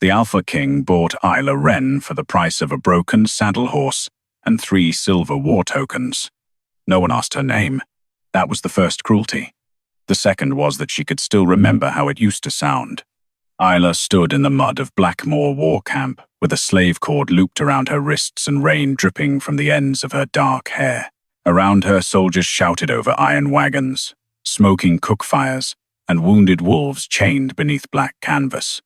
The Alpha King bought Isla Wren for the price of a broken saddle horse and 3 silver war tokens. No one asked her name. That was the first cruelty. The second was that she could still remember how it used to sound. Isla stood in the mud of Blackmoor War Camp with a slave cord looped around her wrists and rain dripping from the ends of her dark hair. Around her, soldiers shouted over iron wagons, smoking cook fires, and wounded wolves chained beneath black canvas.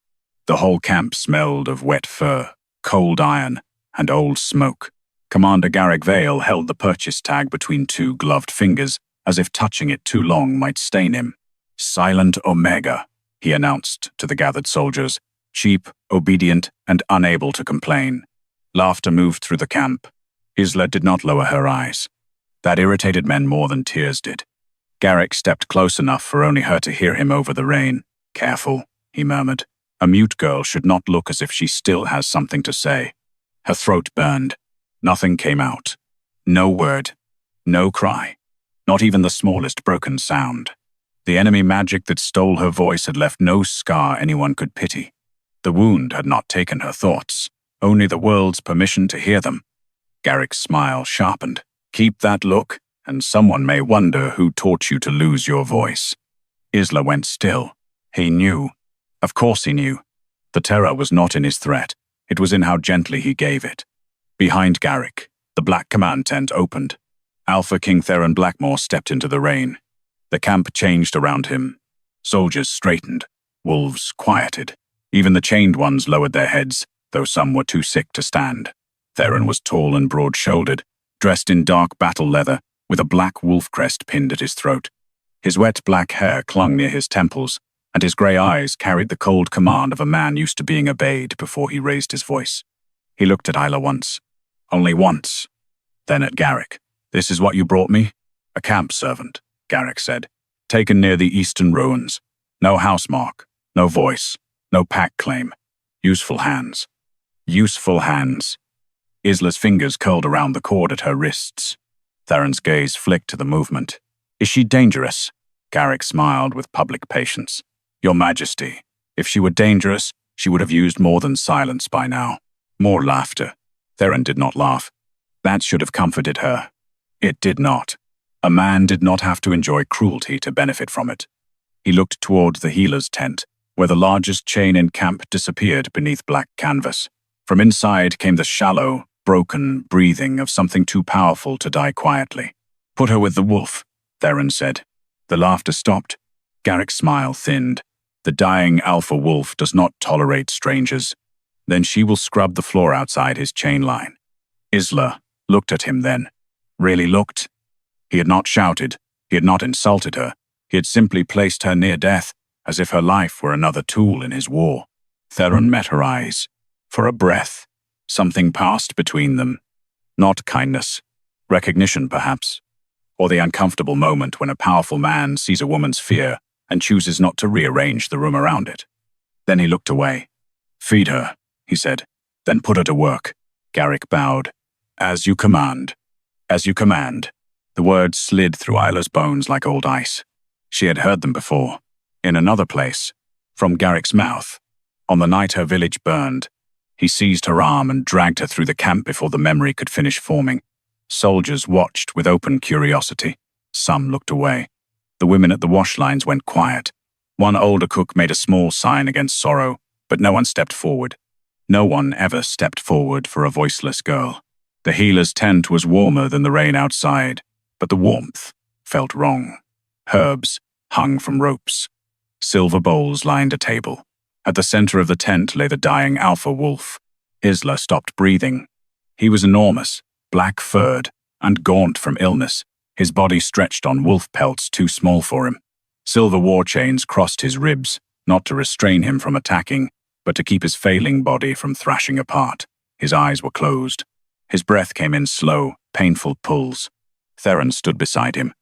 The whole camp smelled of wet fur, cold iron, and old smoke. Commander Garrick Vale held the purchase tag between 2 gloved fingers, as if touching it too long might stain him. "Silent Omega," he announced to the gathered soldiers, cheap, obedient, and unable to complain. Laughter moved through the camp. Isla did not lower her eyes. That irritated men more than tears did. Garrick stepped close enough for only her to hear him over the rain. "Careful," he murmured. "A mute girl should not look as if she still has something to say." Her throat burned. Nothing came out. No word. No cry. Not even the smallest broken sound. The enemy magic that stole her voice had left no scar anyone could pity. The wound had not taken her thoughts, only the world's permission to hear them. Garrick's smile sharpened. "Keep that look, and someone may wonder who taught you to lose your voice." Isla went still. He knew. Of course he knew. The terror was not in his threat. It was in how gently he gave it. Behind Garrick, the black command tent opened. Alpha King Theron Blackmoor stepped into the rain. The camp changed around him. Soldiers straightened. Wolves quieted. Even the chained ones lowered their heads, though some were too sick to stand. Theron was tall and broad-shouldered, dressed in dark battle leather, with a black wolf crest pinned at his throat. His wet black hair clung near his temples, and his grey eyes carried the cold command of a man used to being obeyed before he raised his voice. He looked at Isla once. Only once. Then at Garrick. "This is what you brought me?" "A camp servant," Garrick said. "Taken near the eastern ruins. No house mark, no voice, no pack claim. Useful hands." Useful hands. Isla's fingers curled around the cord at her wrists. Theron's gaze flicked to the movement. "Is she dangerous?" Garrick smiled with public patience. "Your Majesty, if she were dangerous, she would have used more than silence by now." More laughter. Theron did not laugh. That should have comforted her. It did not. A man did not have to enjoy cruelty to benefit from it. He looked toward the healer's tent, where the largest chain in camp disappeared beneath black canvas. From inside came the shallow, broken breathing of something too powerful to die quietly. "Put her with the wolf," Theron said. The laughter stopped. Garrick's smile thinned. "The dying alpha wolf does not tolerate strangers. Then she will scrub the floor outside his chain line." Isla looked at him then. Really looked. He had not shouted. He had not insulted her. He had simply placed her near death, as if her life were another tool in his war. Theron met her eyes. For a breath, something passed between them. Not kindness. Recognition, perhaps. Or the uncomfortable moment when a powerful man sees a woman's fear and chooses not to rearrange the room around it. Then he looked away. "Feed her," he said. "Then put her to work." Garrick bowed. "As you command." "As you command." The words slid through Isla's bones like old ice. She had heard them before. In another place. From Garrick's mouth. On the night her village burned. He seized her arm and dragged her through the camp before the memory could finish forming. Soldiers watched with open curiosity. Some looked away. The women at the wash lines went quiet. One older cook made a small sign against sorrow, but no one stepped forward. No one ever stepped forward for a voiceless girl. The healer's tent was warmer than the rain outside, but the warmth felt wrong. Herbs hung from ropes. Silver bowls lined a table. At the center of the tent lay the dying alpha wolf. Isla stopped breathing. He was enormous, black-furred, and gaunt from illness, his body stretched on wolf pelts too small for him. Silver war chains crossed his ribs, not to restrain him from attacking, but to keep his failing body from thrashing apart. His eyes were closed. His breath came in slow, painful pulls. Theron stood beside him.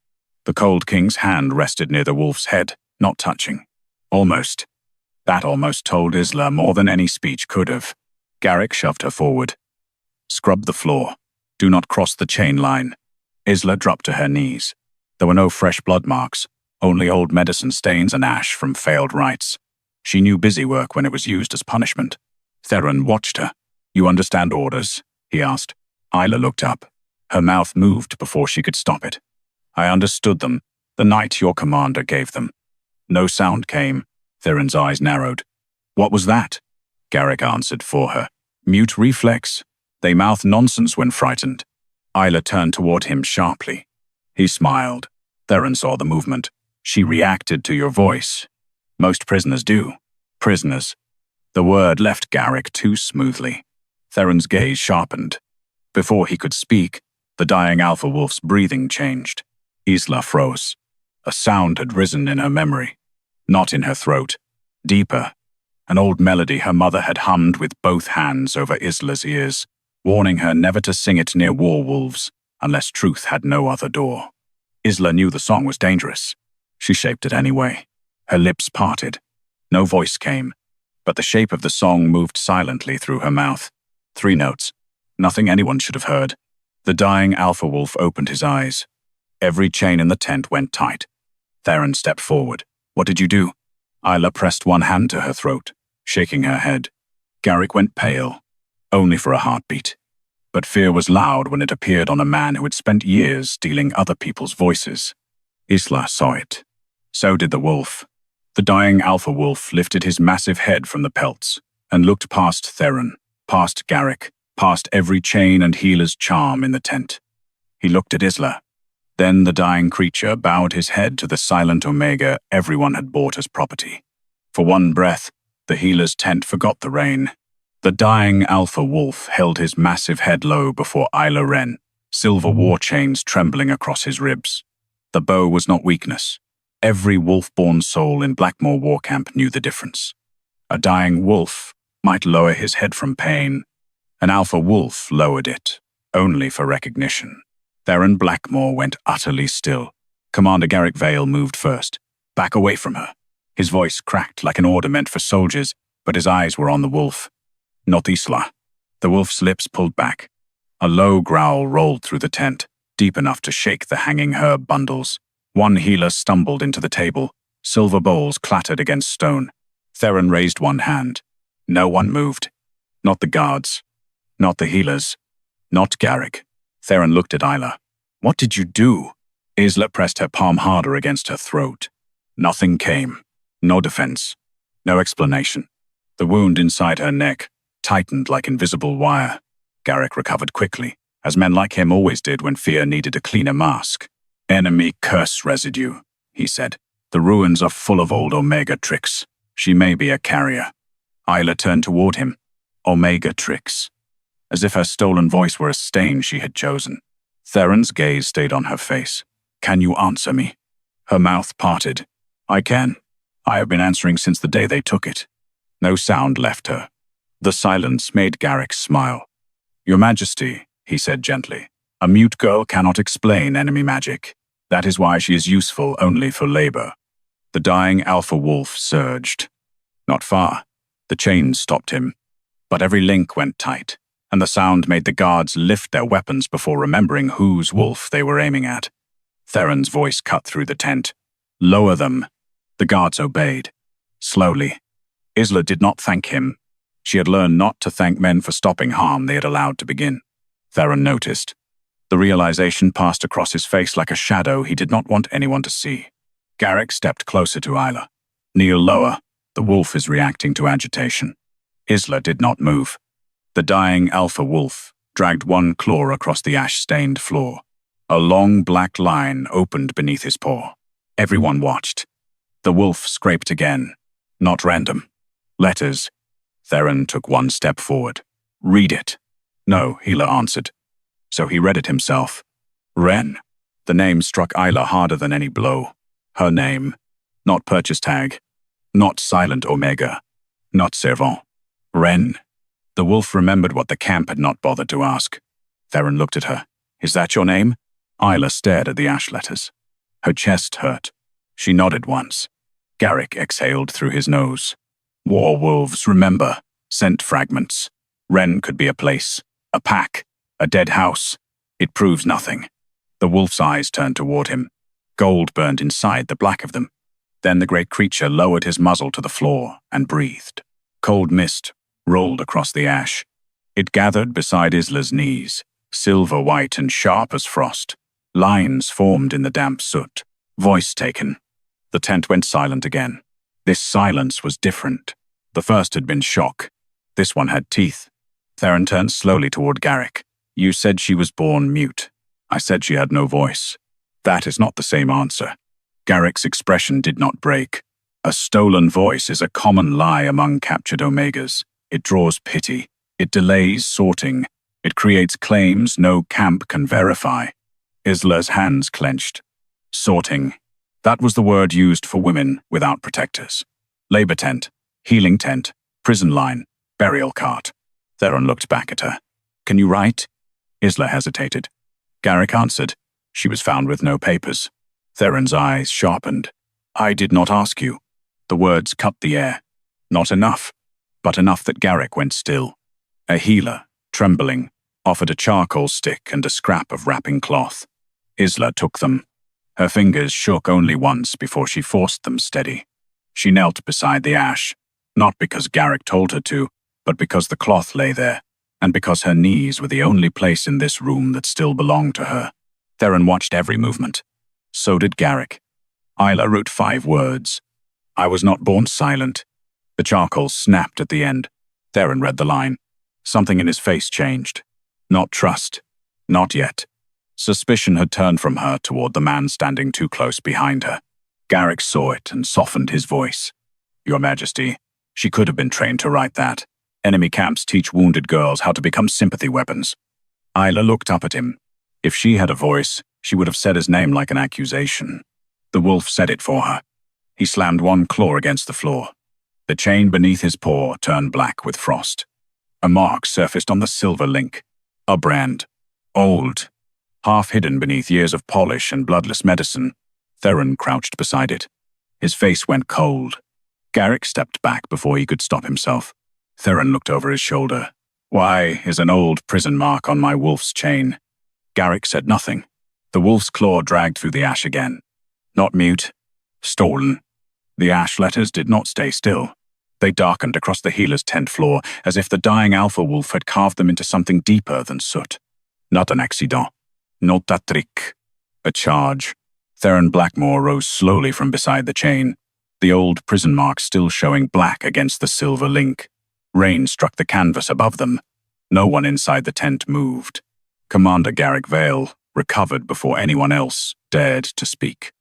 The cold king's hand rested near the wolf's head, not touching. Almost. That almost told Isla more than any speech could have. Garrick shoved her forward. "Scrub the floor. Do not cross the chain line." Isla dropped to her knees. There were no fresh blood marks, only old medicine stains and ash from failed rites. She knew busy work when it was used as punishment. Theron watched her. "You understand orders?" he asked. Isla looked up. Her mouth moved before she could stop it. "I understood them, the night your commander gave them." No sound came. Theron's eyes narrowed. "What was that?" Garrick answered for her. "Mute reflex. They mouth nonsense when frightened." Isla turned toward him sharply. He smiled. Theron saw the movement. "She reacted to your voice. Most prisoners do." Prisoners. The word left Garrick too smoothly. Theron's gaze sharpened. Before he could speak, the dying alpha wolf's breathing changed. Isla froze. A sound had risen in her memory. Not in her throat. Deeper. An old melody her mother had hummed with both hands over Isla's ears, warning her never to sing it near werewolves unless truth had no other door. Isla knew the song was dangerous. She shaped it anyway. Her lips parted. No voice came, but the shape of the song moved silently through her mouth. 3 notes. Nothing anyone should have heard. The dying alpha wolf opened his eyes. Every chain in the tent went tight. Theron stepped forward. "What did you do?" Isla pressed one hand to her throat, shaking her head. Garrick went pale, only for a heartbeat. But fear was loud when it appeared on a man who had spent years stealing other people's voices. Isla saw it. So did the wolf. The dying alpha wolf lifted his massive head from the pelts and looked past Theron, past Garrick, past every chain and healer's charm in the tent. He looked at Isla. Then the dying creature bowed his head to the silent Omega everyone had bought as property. For one breath, the healer's tent forgot the rain. The dying alpha wolf held his massive head low before Isla Wren, silver war chains trembling across his ribs. The bow was not weakness. Every wolf-born soul in Blackmoor War Camp knew the difference. A dying wolf might lower his head from pain. An alpha wolf lowered it, only for recognition. Theron Blackmoor went utterly still. Commander Garrick Vale moved first. "Back away from her." His voice cracked like an order meant for soldiers, but his eyes were on the wolf. Not Isla. The wolf's lips pulled back. A low growl rolled through the tent, deep enough to shake the hanging herb bundles. One healer stumbled into the table. Silver bowls clattered against stone. Theron raised one hand. No one moved. Not the guards. Not the healers. Not Garrick. Theron looked at Isla. "What did you do?" Isla pressed her palm harder against her throat. Nothing came. No defense. No explanation. The wound inside her neck tightened like invisible wire. Garrick recovered quickly, as men like him always did when fear needed a cleaner mask. "Enemy curse residue," he said. "The ruins are full of old Omega tricks. She may be a carrier." Isla turned toward him. Omega tricks. As if her stolen voice were a stain she had chosen. Theron's gaze stayed on her face. "Can you answer me?" Her mouth parted. "I can. I have been answering since the day they took it." No sound left her. The silence made Garrick smile. "Your Majesty," he said gently, "a mute girl cannot explain enemy magic. That is why she is useful only for labor." The dying alpha wolf surged. Not far. The chains stopped him. But every link went tight, and the sound made the guards lift their weapons before remembering whose wolf they were aiming at. Theron's voice cut through the tent. "Lower them." The guards obeyed. Slowly. Isla did not thank him. She had learned not to thank men for stopping harm they had allowed to begin. Theron noticed. The realization passed across his face like a shadow he did not want anyone to see. Garrick stepped closer to Isla. "Kneel lower. The wolf is reacting to agitation." Isla did not move. The dying alpha wolf dragged one claw across the ash-stained floor. A long black line opened beneath his paw. Everyone watched. The wolf scraped again. Not random. Letters. Theron took one step forward. "Read it." "No," Isla answered. So he read it himself. Wren. The name struck Isla harder than any blow. Her name. Not purchase tag. Not silent Omega. Not servant. Wren. The wolf remembered what the camp had not bothered to ask. Theron looked at her. "Is that your name?" Isla stared at the ash letters. Her chest hurt. She nodded once. Garrick exhaled through his nose. "War wolves, remember. Scent fragments. Wren could be a place, a pack, a dead house. It proves nothing." The wolf's eyes turned toward him. Gold burned inside the black of them. Then the great creature lowered his muzzle to the floor and breathed. Cold mist rolled across the ash. It gathered beside Isla's knees, silver white and sharp as frost. Lines formed in the damp soot. Voice taken. The tent went silent again. This silence was different. The first had been shock. This one had teeth. Theron turned slowly toward Garrick. You said she was born mute. I said she had no voice. That is not the same answer. Garrick's expression did not break. A stolen voice is a common lie among captured Omegas. It draws pity. It delays sorting. It creates claims no camp can verify. Isla's hands clenched. Sorting. That was the word used for women without protectors. Labor tent, healing tent, prison line, burial cart. Theron looked back at her. Can you write? Isla hesitated. Garrick answered. She was found with no papers. Theron's eyes sharpened. I did not ask you. The words cut the air. Not enough, but enough that Garrick went still. A healer, trembling, offered a charcoal stick and a scrap of wrapping cloth. Isla took them. Her fingers shook only once before she forced them steady. She knelt beside the ash, not because Garrick told her to, but because the cloth lay there, and because her knees were the only place in this room that still belonged to her. Theron watched every movement. So did Garrick. Isla wrote 5 words. I was not born silent. The charcoal snapped at the end. Theron read the line. Something in his face changed. Not trust. Not yet. Suspicion had turned from her toward the man standing too close behind her. Garrick saw it and softened his voice. Your Majesty, she could have been trained to write that. Enemy camps teach wounded girls how to become sympathy weapons. Isla looked up at him. If she had a voice, she would have said his name like an accusation. The wolf said it for her. He slammed one claw against the floor. The chain beneath his paw turned black with frost. A mark surfaced on the silver link. A brand. Old. Half hidden beneath years of polish and bloodless medicine. Theron crouched beside it. His face went cold. Garrick stepped back before he could stop himself. Theron looked over his shoulder. Why is an old prison mark on my wolf's chain? Garrick said nothing. The wolf's claw dragged through the ash again. Not mute. Stolen. The ash letters did not stay still. They darkened across the healer's tent floor, as if the dying alpha wolf had carved them into something deeper than soot. Not an accident. Not a trick. A charge. Theron Blackmoor rose slowly from beside the chain, the old prison mark still showing black against the silver link. Rain struck the canvas above them. No one inside the tent moved. Commander Garrick Vale recovered before anyone else dared to speak.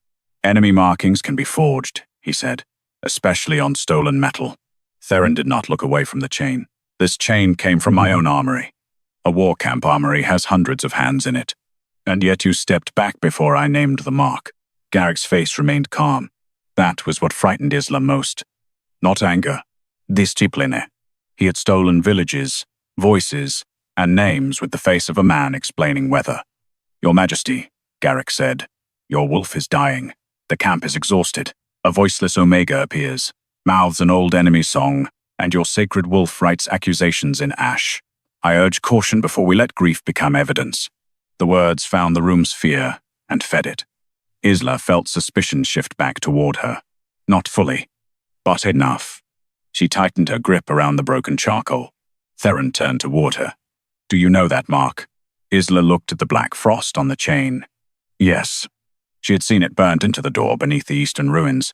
Enemy markings can be forged, he said, especially on stolen metal. Theron did not look away from the chain. This chain came from my own armory. A war camp armory has hundreds of hands in it. And yet you stepped back before I named the mark. Garrick's face remained calm. That was what frightened Isla most. Not anger. Discipline. He had stolen villages, voices, and names with the face of a man explaining weather. Your Majesty, Garrick said, your wolf is dying. The camp is exhausted. A voiceless Omega appears, mouths an old enemy song, and your sacred wolf writes accusations in ash. I urge caution before we let grief become evidence. The words found the room's fear and fed it. Isla felt suspicion shift back toward her. Not fully, but enough. She tightened her grip around the broken charcoal. Theron turned toward her. Do you know that mark? Isla looked at the black frost on the chain. Yes. She had seen it burnt into the door beneath the eastern ruins.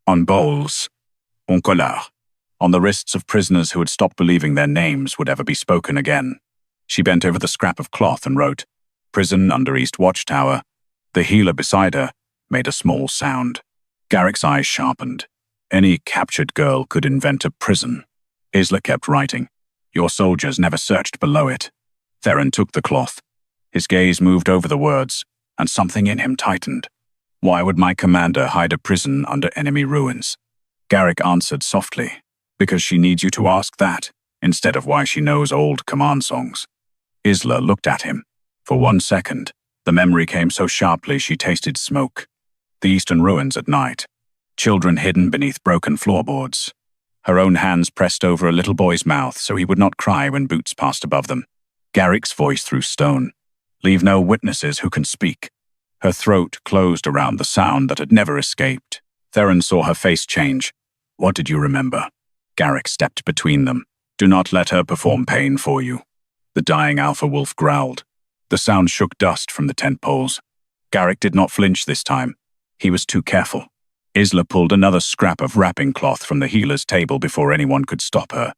On bowls. En colère. On the wrists of prisoners who had stopped believing their names would ever be spoken again. She bent over the scrap of cloth and wrote, Prison under East Watchtower. The healer beside her made a small sound. Garrick's eyes sharpened. Any captured girl could invent a prison. Isla kept writing. Your soldiers never searched below it. Theron took the cloth. His gaze moved over the words, and something in him tightened. Why would my commander hide a prison under enemy ruins? Garrick answered softly, because she needs you to ask that, instead of why she knows old command songs. Isla looked at him. For 1 second, the memory came so sharply she tasted smoke. The eastern ruins at night. Children hidden beneath broken floorboards. Her own hands pressed over a little boy's mouth so he would not cry when boots passed above them. Garrick's voice through stone. Leave no witnesses who can speak. Her throat closed around the sound that had never escaped. Theron saw her face change. What did you remember? Garrick stepped between them. Do not let her perform pain for you. The dying alpha wolf growled. The sound shook dust from the tent poles. Garrick did not flinch this time. He was too careful. Isla pulled another scrap of wrapping cloth from the healer's table before anyone could stop her.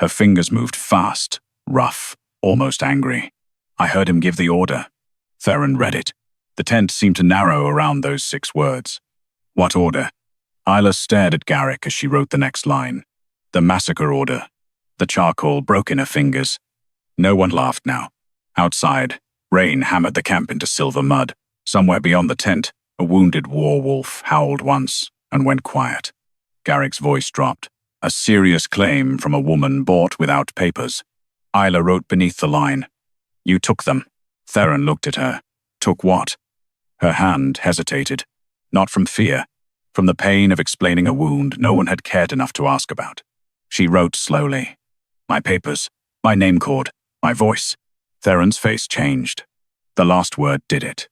Her fingers moved fast, rough, almost angry. I heard him give the order. Theron read it. The tent seemed to narrow around those 6 words. What order? Isla stared at Garrick as she wrote the next line. The massacre order. The charcoal broke in her fingers. No one laughed now. Outside, rain hammered the camp into silver mud. Somewhere beyond the tent, a wounded werewolf howled once and went quiet. Garrick's voice dropped. A serious claim from a woman bought without papers. Isla wrote beneath the line. You took them. Theron looked at her. Took what? Her hand hesitated. Not from fear. From the pain of explaining a wound no one had cared enough to ask about. She wrote slowly. My papers. My name cord. My voice. Theron's face changed. The last word did it.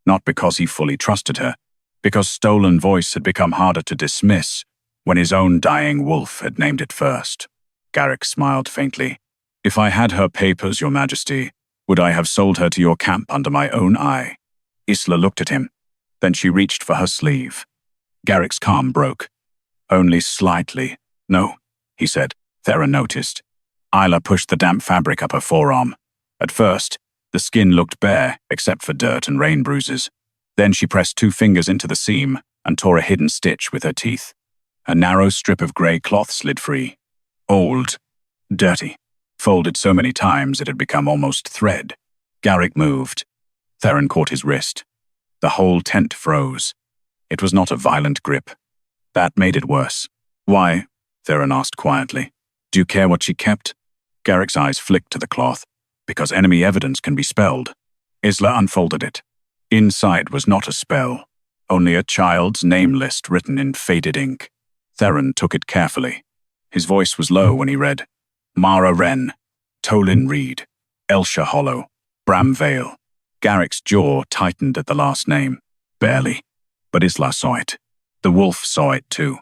Not because he fully trusted her, because stolen voice had become harder to dismiss when his own dying wolf had named it first. Garrick smiled faintly. If I had her papers, Your Majesty, would I have sold her to your camp under my own eye? Isla looked at him. Then she reached for her sleeve. Garrick's calm broke. Only slightly. No, he said. Theron noticed. Isla pushed the damp fabric up her forearm. At first, the skin looked bare, except for dirt and rain bruises. Then she pressed 2 fingers into the seam and tore a hidden stitch with her teeth. A narrow strip of grey cloth slid free. Old. Dirty. Folded so many times it had become almost thread. Garrick moved. Theron caught his wrist. The whole tent froze. It was not a violent grip. That made it worse. Why? Theron asked quietly. Do you care what she kept? Garrick's eyes flicked to the cloth. Because enemy evidence can be spelled. Isla unfolded it. Inside was not a spell, only a child's name list written in faded ink. Theron took it carefully. His voice was low when he read, Isla Wren, Tolin Reed, Elsha Hollow, Bram Vale. Garrick's jaw tightened at the last name. Barely. But Isla saw it. The wolf saw it too.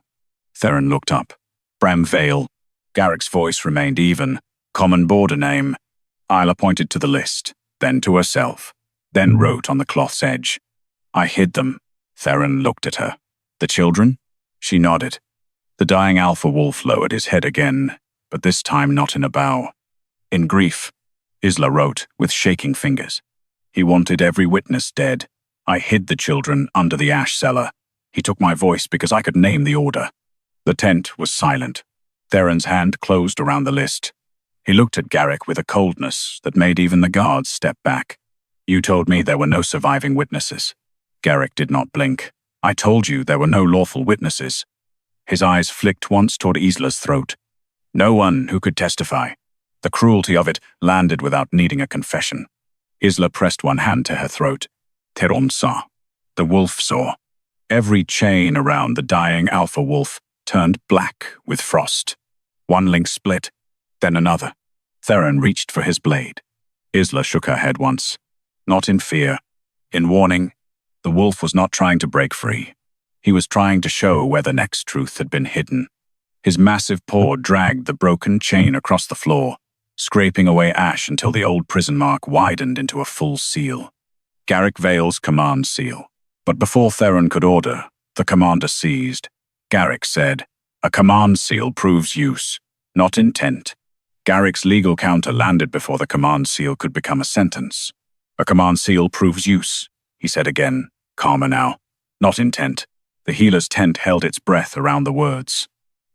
Theron looked up. Bram Vale. Garrick's voice remained even. Common border name. Isla pointed to the list, then to herself, then wrote on the cloth's edge. I hid them. Theron looked at her. The children? She nodded. The dying alpha wolf lowered his head again, but this time not in a bow. In grief, Isla wrote with shaking fingers. He wanted every witness dead. I hid the children under the ash cellar. He took my voice because I could name the order. The tent was silent. Theron's hand closed around the list. He looked at Garrick with a coldness that made even the guards step back. You told me there were no surviving witnesses. Garrick did not blink. I told you there were no lawful witnesses. His eyes flicked once toward Isla's throat. No one who could testify. The cruelty of it landed without needing a confession. Isla pressed one hand to her throat. Theron saw. The wolf saw. Every chain around the dying alpha wolf turned black with frost. One link split. Then another. Theron reached for his blade. Isla shook her head once. Not in fear. In warning. The wolf was not trying to break free. He was trying to show where the next truth had been hidden. His massive paw dragged the broken chain across the floor, scraping away ash until the old prison mark widened into a full seal. Garrick Vale's command seal. But before Theron could order, the commander seized. Garrick said, A command seal proves use, not intent. Garrick's legal counter landed before the command seal could become a sentence. A command seal proves use, he said again, calmer now. Not intent. The healer's tent held its breath around the words.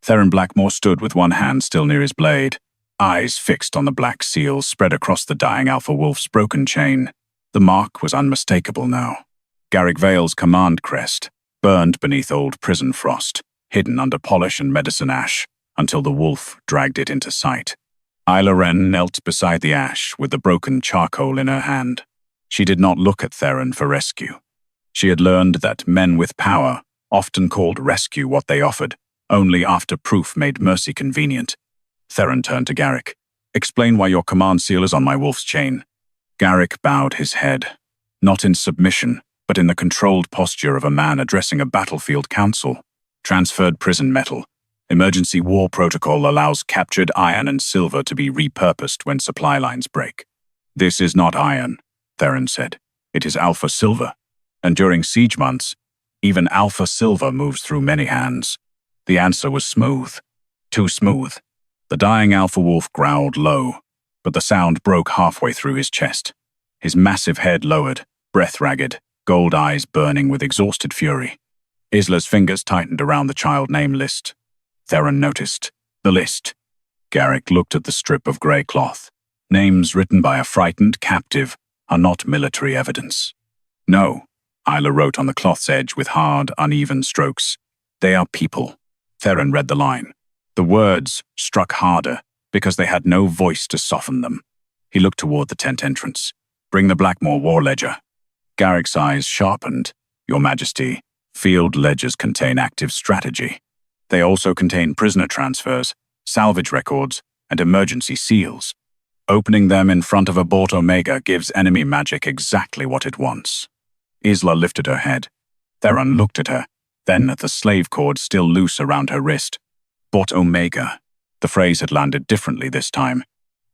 Theron Blackmoor stood with one hand still near his blade, eyes fixed on the black seal spread across the dying alpha wolf's broken chain. The mark was unmistakable now. Garrick Vale's command crest, burned beneath old prison frost, hidden under polish and medicine ash, until the wolf dragged it into sight. Isla Wren knelt beside the ash with the broken charcoal in her hand. She did not look at Theron for rescue. She had learned that men with power often called rescue what they offered, only after proof made mercy convenient. Theron turned to Garrick. Explain why your command seal is on my wolf's chain. Garrick bowed his head, not in submission, but in the controlled posture of a man addressing a battlefield council. Transferred prison metal. Emergency war protocol allows captured iron and silver to be repurposed when supply lines break. This is not iron, Theron said. It is alpha silver. And during siege months, even alpha silver moves through many hands. The answer was smooth. Too smooth. The dying alpha wolf growled low, but the sound broke halfway through his chest. His massive head lowered, breath ragged, gold eyes burning with exhausted fury. Isla's fingers tightened around the child name list. Theron noticed. The list. Garrick looked at the strip of grey cloth. Names written by a frightened captive are not military evidence. No, Isla wrote on the cloth's edge with hard, uneven strokes. They are people. Theron read the line. The words struck harder because they had no voice to soften them. He looked toward the tent entrance. Bring the Blackmoor War Ledger. Garrick's eyes sharpened. Your Majesty, field ledgers contain active strategy. They also contain prisoner transfers, salvage records, and emergency seals. Opening them in front of a Bort Omega gives enemy magic exactly what it wants. Isla lifted her head. Theron looked at her, then at the slave cord still loose around her wrist. Bort Omega. The phrase had landed differently this time.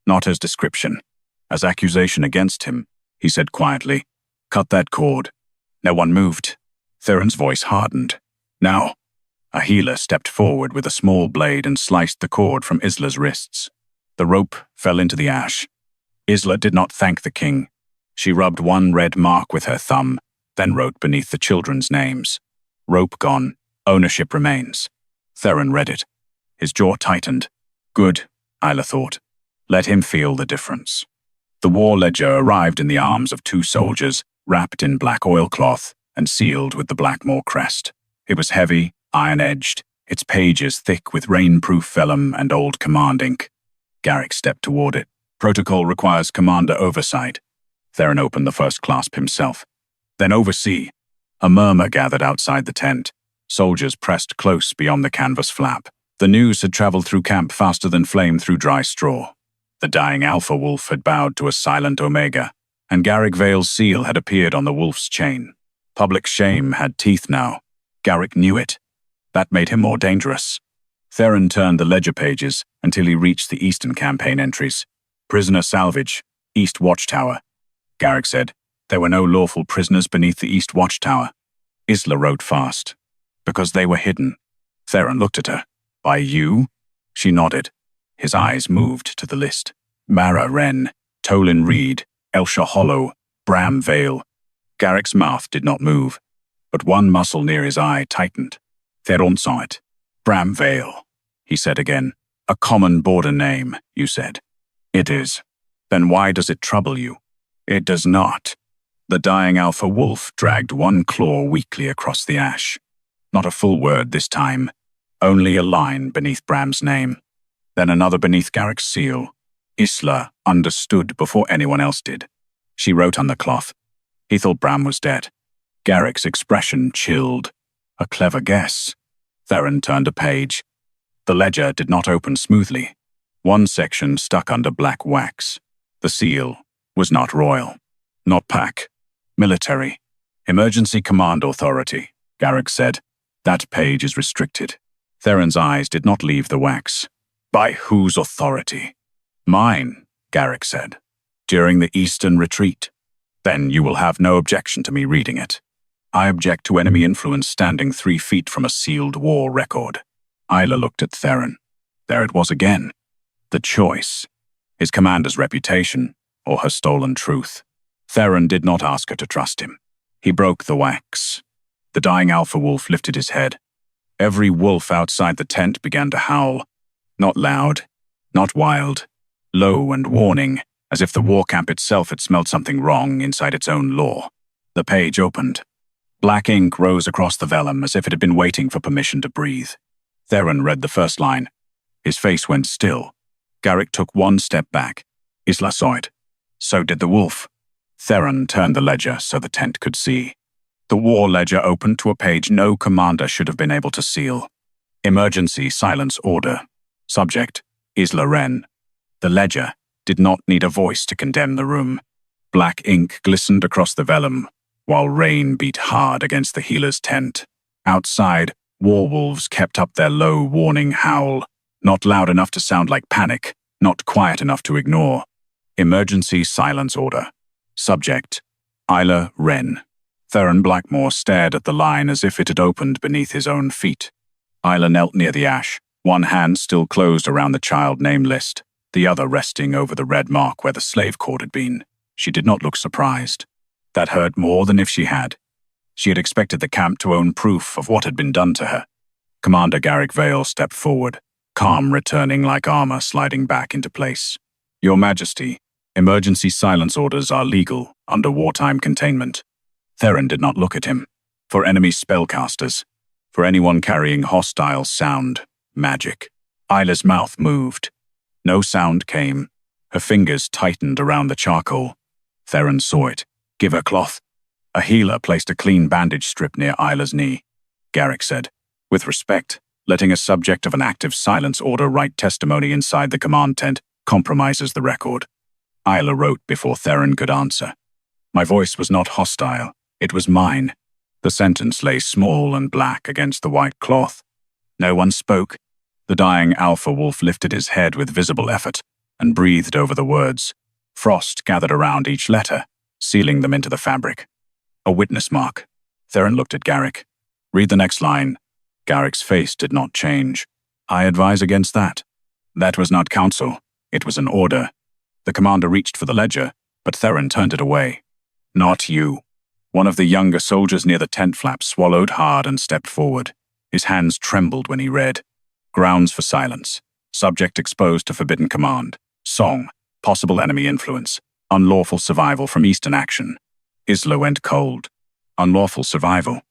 Not as description, as accusation against him, he said quietly. Cut that cord. No one moved. Theron's voice hardened. Now. A healer stepped forward with a small blade and sliced the cord from Isla's wrists. The rope fell into the ash. Isla did not thank the king. She rubbed one red mark with her thumb, then wrote beneath the children's names. Rope gone. Ownership remains. Theron read it. His jaw tightened. Good, Isla thought. Let him feel the difference. The war ledger arrived in the arms of two soldiers, wrapped in black oilcloth and sealed with the Blackmoor crest. It was heavy, iron-edged, its pages thick with rain-proof vellum and old command ink. Garrick stepped toward it. Protocol requires commander oversight. Theron opened the first clasp himself. Then oversee. A murmur gathered outside the tent. Soldiers pressed close beyond the canvas flap. The news had traveled through camp faster than flame through dry straw. The dying alpha wolf had bowed to a silent Omega, and Garrick Vale's seal had appeared on the wolf's chain. Public shame had teeth now. Garrick knew it. That made him more dangerous. Theron turned the ledger pages until he reached the Eastern Campaign entries. Prisoner salvage, East Watchtower. Garrick said, there were no lawful prisoners beneath the East Watchtower. Isla wrote fast. Because they were hidden. Theron looked at her. By you? She nodded. His eyes moved to the list. Isla Wren, Tolin Reed, Elsha Hollow, Bram Vale. Garrick's mouth did not move, but one muscle near his eye tightened. Theron saw it. Bram Vale, he said again. A common border name, you said. It is. Then why does it trouble you? It does not. The dying alpha wolf dragged one claw weakly across the ash. Not a full word this time. Only a line beneath Bram's name. Then another beneath Garrick's seal. Isla understood before anyone else did. She wrote on the cloth. He thought Bram was dead. Garrick's expression chilled. A clever guess. Theron turned a page. The ledger did not open smoothly. One section stuck under black wax. The seal was not royal. Not PAC. Military. Emergency Command Authority, Garrick said. That page is restricted. Theron's eyes did not leave the wax. By whose authority? Mine, Garrick said. During the Eastern Retreat. Then you will have no objection to me reading it. I object to enemy influence standing 3 feet from a sealed war record. Isla looked at Theron. There it was again. The choice. His commander's reputation, or her stolen truth. Theron did not ask her to trust him. He broke the wax. The dying alpha wolf lifted his head. Every wolf outside the tent began to howl. Not loud, not wild, low and warning, as if the war camp itself had smelled something wrong inside its own law. The page opened. Black ink rose across the vellum as if it had been waiting for permission to breathe. Theron read the first line. His face went still. Garrick took one step back. Isla saw it. So did the wolf. Theron turned the ledger so the tent could see. The war ledger opened to a page no commander should have been able to seal. Emergency silence order. Subject, Isla Wren. The ledger did not need a voice to condemn the room. Black ink glistened across the vellum, while rain beat hard against the healer's tent. Outside, Werewolves kept up their low, warning howl, not loud enough to sound like panic, not quiet enough to ignore. Emergency silence order. Subject: Isla Wren. Theron Blackmoor stared at the line as if it had opened beneath his own feet. Isla knelt near the ash, one hand still closed around the child name list, the other resting over the red mark where the slave cord had been. She did not look surprised. That hurt more than if she had. She had expected the camp to own proof of what had been done to her. Commander Garrick Vale stepped forward, calm returning like armor sliding back into place. Your Majesty, emergency silence orders are legal under wartime containment. Theron did not look at him. For enemy spellcasters. For anyone carrying hostile sound, magic. Isla's mouth moved. No sound came. Her fingers tightened around the charcoal. Theron saw it. Give her cloth. A healer placed a clean bandage strip near Isla's knee. Garrick said, with respect, letting a subject of an active silence order write testimony inside the command tent compromises the record. Isla wrote before Theron could answer. My voice was not hostile. It was mine. The sentence lay small and black against the white cloth. No one spoke. The dying alpha wolf lifted his head with visible effort and breathed over the words. Frost gathered around each letter, sealing them into the fabric. A witness mark. Theron looked at Garrick. Read the next line. Garrick's face did not change. I advise against that. That was not counsel. It was an order. The commander reached for the ledger, but Theron turned it away. Not you. One of the younger soldiers near the tent flap swallowed hard and stepped forward. His hands trembled when he read. Grounds for silence. Subject exposed to forbidden command. Song. Possible enemy influence. Unlawful survival from Eastern action. Isla went cold. Unlawful survival.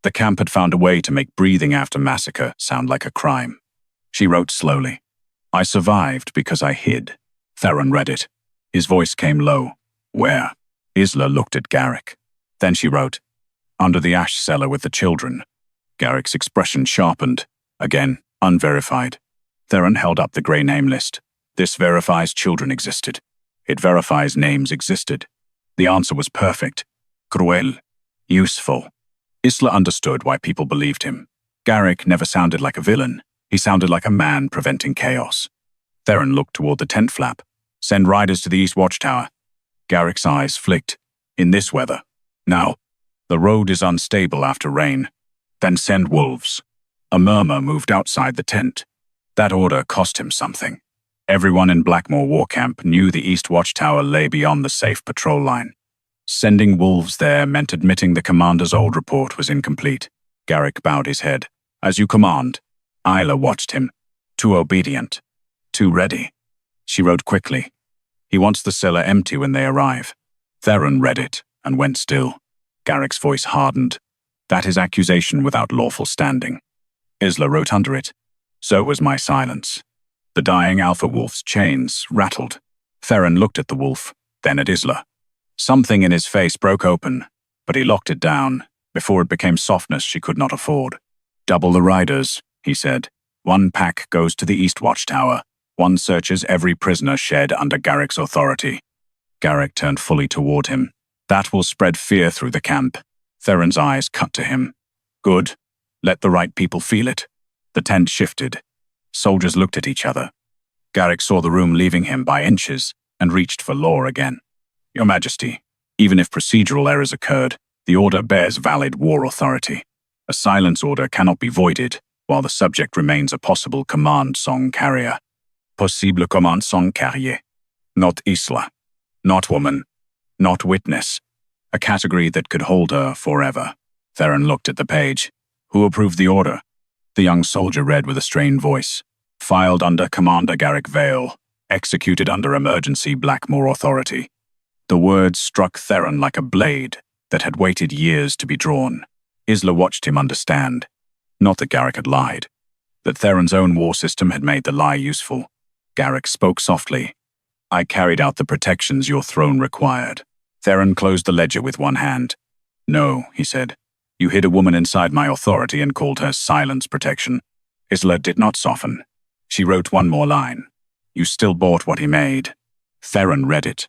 The camp had found a way to make breathing after massacre sound like a crime. She wrote slowly. I survived because I hid. Theron read it. His voice came low. Where? Isla looked at Garrick. Then she wrote, under the ash cellar with the children. Garrick's expression sharpened. Again, unverified. Theron held up the grey name list. This verifies children existed. It verifies names existed. The answer was perfect. Cruel. Useful. Isla understood why people believed him. Garrick never sounded like a villain. He sounded like a man preventing chaos. Theron looked toward the tent flap. Send riders to the east watchtower. Garrick's eyes flicked. In this weather. Now, the road is unstable after rain. Then send wolves. A murmur moved outside the tent. That order cost him something. Everyone in Blackmoor War Camp knew the east watchtower lay beyond the safe patrol line. Sending wolves there meant admitting the commander's old report was incomplete. Garrick bowed his head. As you command. Isla watched him. Too obedient. Too ready. She wrote quickly. He wants the cellar empty when they arrive. Theron read it and went still. Garrick's voice hardened. That is accusation without lawful standing. Isla wrote under it. So was my silence. The dying alpha wolf's chains rattled. Theron looked at the wolf, then at Isla. Something in his face broke open, but he locked it down before it became softness she could not afford. Double the riders, he said. One pack goes to the east watchtower. One searches every prisoner shed under Garrick's authority. Garrick turned fully toward him. That will spread fear through the camp. Theron's eyes cut to him. Good. Let the right people feel it. The tent shifted. Soldiers looked at each other. Garrick saw the room leaving him by inches and reached for law again. Your Majesty, even if procedural errors occurred, the order bears valid war authority. A silence order cannot be voided while the subject remains a possible command song carrier. Possible command song carrier. Not Isla. Not woman. Not witness. A category that could hold her forever. Theron looked at the page. Who approved the order? The young soldier read with a strained voice. Filed under Commander Garrick Vale. Executed under emergency Blackmoor authority. The words struck Theron like a blade that had waited years to be drawn. Isla watched him understand. Not that Garrick had lied. That Theron's own war system had made the lie useful. Garrick spoke softly. I carried out the protections your throne required. Theron closed the ledger with one hand. No, he said. You hid a woman inside my authority and called her silence protection. Isla did not soften. She wrote one more line. You still bought what he made. Theron read it.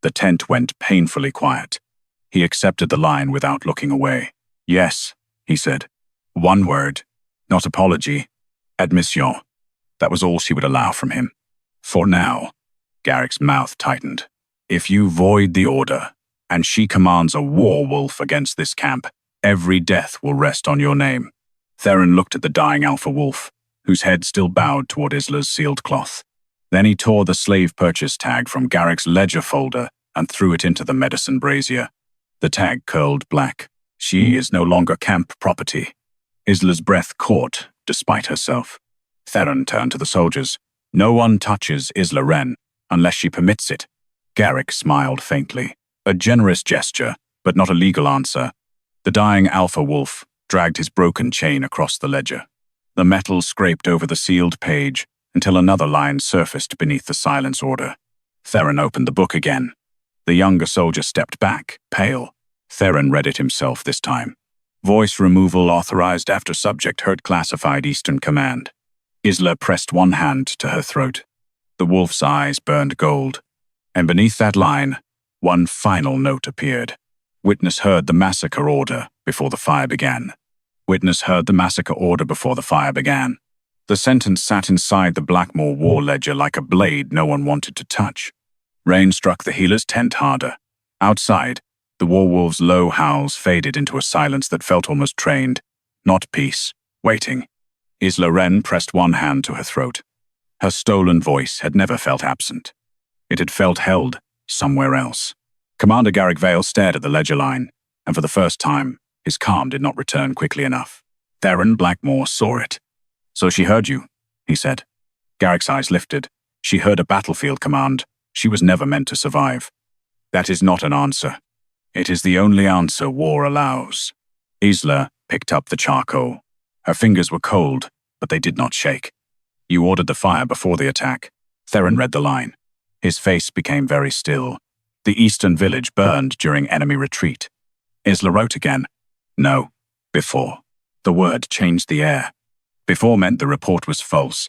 The tent went painfully quiet. He accepted the line without looking away. Yes, he said. One word. Not apology. Admission. That was all she would allow from him. For now. Garrick's mouth tightened. If you void the order, and she commands a werewolf against this camp, every death will rest on your name. Theron looked at the dying alpha wolf, whose head still bowed toward Isla's sealed cloth. Then he tore the slave purchase tag from Garrick's ledger folder and threw it into the medicine brazier. The tag curled black. She is no longer camp property. Isla's breath caught, despite herself. Theron turned to the soldiers. No one touches Isla Wren, unless she permits it. Garrick smiled faintly. A generous gesture, but not a legal answer. The dying alpha wolf dragged his broken chain across the ledger. The metal scraped over the sealed page until another line surfaced beneath the silence order. Theron opened the book again. The younger soldier stepped back, pale. Theron read it himself this time. Voice removal authorized after subject heard classified Eastern Command. Isla pressed one hand to her throat. The wolf's eyes burned gold. And beneath that line, one final note appeared. Witness heard the massacre order before the fire began. Witness heard the massacre order before the fire began. The sentence sat inside the Blackmoor War ledger like a blade no one wanted to touch. Rain struck the healer's tent harder. Outside, the werewolf's low howls faded into a silence that felt almost trained. Not peace, waiting. Isla Wren pressed one hand to her throat. Her stolen voice had never felt absent. It had felt held somewhere else. Commander Garrick Vale stared at the ledger line, and for the first time, his calm did not return quickly enough. Theron Blackmoor saw it. So she heard you, he said. Garrick's eyes lifted. She heard a battlefield command. She was never meant to survive. That is not an answer. It is the only answer war allows. Isla picked up the charcoal. Her fingers were cold, but they did not shake. You ordered the fire before the attack. Theron read the line. His face became very still. The eastern village burned during enemy retreat. Isla wrote again. No, before. The word changed the air. Before meant the report was false.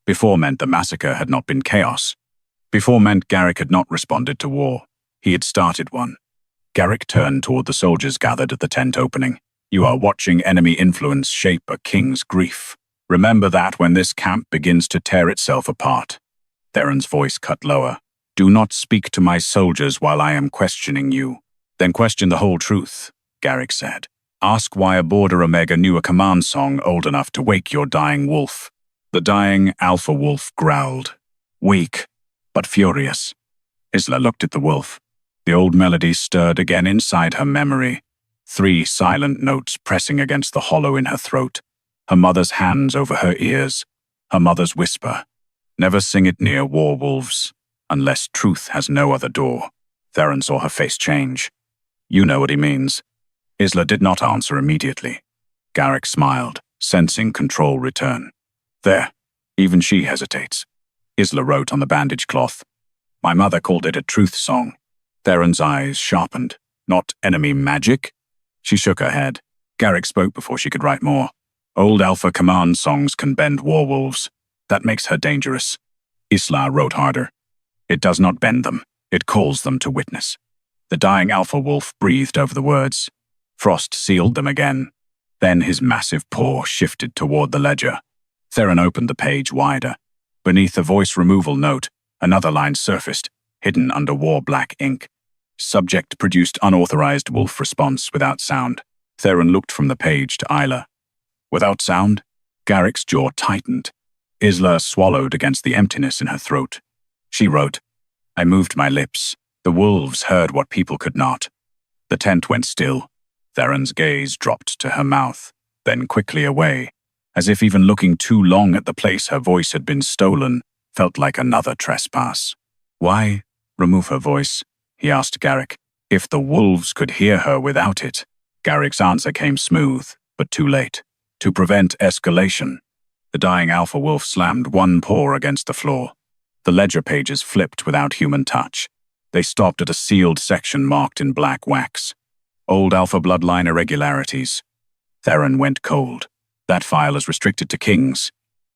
Before meant the massacre had not been chaos. Before meant Garrick had not responded to war. He had started one. Garrick turned toward the soldiers gathered at the tent opening. You are watching enemy influence shape a king's grief. Remember that when this camp begins to tear itself apart. Theron's voice cut lower. Do not speak to my soldiers while I am questioning you. Then question the whole truth, Garrick said. Ask why a Border Omega knew a command song old enough to wake your dying wolf. The dying alpha wolf growled. Weak, but furious. Isla looked at the wolf. The old melody stirred again inside her memory. 3 silent notes pressing against the hollow in her throat. Her mother's hands over her ears. Her mother's whisper. Never sing it near werewolves, unless truth has no other door. Theron saw her face change. You know what he means. Isla did not answer immediately. Garrick smiled, sensing control return. There, even she hesitates. Isla wrote on the bandage cloth. My mother called it a truth song. Theron's eyes sharpened. Not enemy magic? She shook her head. Garrick spoke before she could write more. Old alpha command songs can bend werewolves. That makes her dangerous. Isla wrote harder. It does not bend them. It calls them to witness. The dying alpha wolf breathed over the words. Frost sealed them again. Then his massive paw shifted toward the ledger. Theron opened the page wider. Beneath the voice removal note, another line surfaced, hidden under war-black ink. Subject produced unauthorized wolf response without sound. Theron looked from the page to Isla. Without sound? Garrick's jaw tightened. Isla swallowed against the emptiness in her throat. She wrote, I moved my lips. The wolves heard what people could not. The tent went still. Theron's gaze dropped to her mouth, then quickly away, as if even looking too long at the place her voice had been stolen felt like another trespass. Why remove her voice? He asked Garrick. If the wolves could hear her without it. Garrick's answer came smooth, but too late. To prevent escalation. The dying alpha wolf slammed one paw against the floor. The ledger pages flipped without human touch. They stopped at a sealed section marked in black wax. Old alpha bloodline irregularities. Theron went cold. That file is restricted to kings.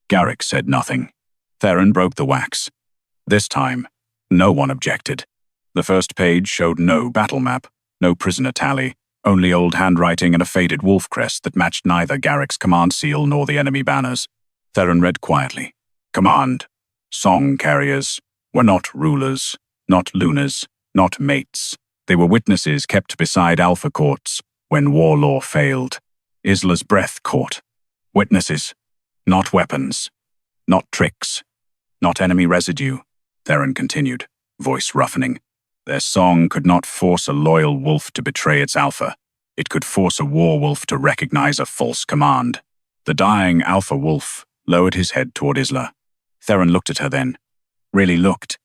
Garrick said nothing. Theron broke the wax. This time, no one objected. The first page showed no battle map, no prisoner tally, only old handwriting and a faded wolf crest that matched neither Garrick's command seal nor the enemy banners. Theron read quietly. Command. Song carriers were not rulers, not lunars, not mates. They were witnesses kept beside alpha courts when war law failed. Isla's breath caught. Witnesses, not weapons, not tricks, not enemy residue, Theron continued, voice roughening. Their song could not force a loyal wolf to betray its alpha. It could force a war wolf to recognize a false command. The dying alpha wolf lowered his head toward Isla. Theron looked at her then. Really looked.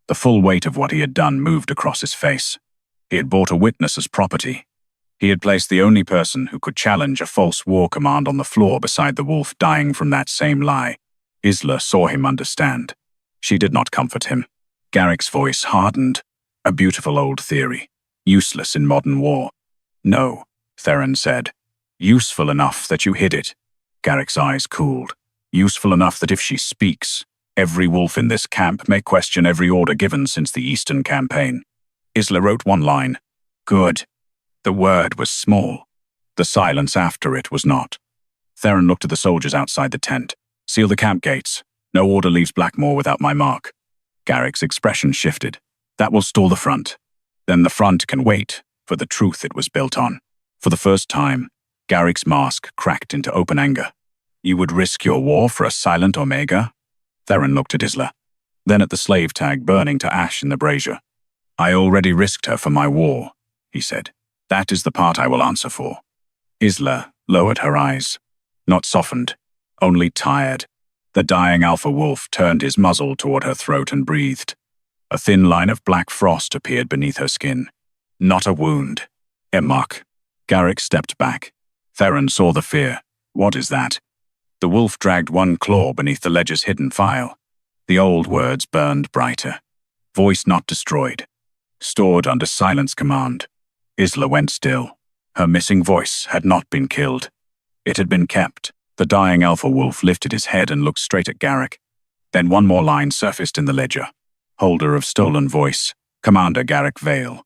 The full weight of what he had done moved across his face. He had bought a witness as property. He had placed the only person who could challenge a false war command on the floor beside the wolf dying from that same lie. Isla saw him understand. She did not comfort him. Garrick's voice hardened. A beautiful old theory. Useless in modern war. No, Theron said. Useful enough that you hid it. Garrick's eyes cooled. Useful enough that if she speaks, every wolf in this camp may question every order given since the Eastern Campaign. Isla wrote one line. Good. The word was small. The silence after it was not. Theron looked at the soldiers outside the tent. Seal the camp gates. No order leaves Blackmoor without my mark. Garrick's expression shifted. That will stall the front. Then the front can wait for the truth it was built on. For the first time, Garrick's mask cracked into open anger. You would risk your war for a silent Omega? Theron looked at Isla, then at the slave tag burning to ash in the brazier. I already risked her for my war, he said. That is the part I will answer for. Isla lowered her eyes, not softened, only tired. The dying alpha wolf turned his muzzle toward her throat and breathed. A thin line of black frost appeared beneath her skin. Not a wound. A mark. Garrick stepped back. Theron saw the fear. What is that? The wolf dragged one claw beneath the ledger's hidden file. The old words burned brighter. Voice not destroyed. Stored under silence command. Isla went still. Her missing voice had not been killed. It had been kept. The dying alpha wolf lifted his head and looked straight at Garrick. Then one more line surfaced in the ledger. Holder of stolen voice, Commander Garrick Vale.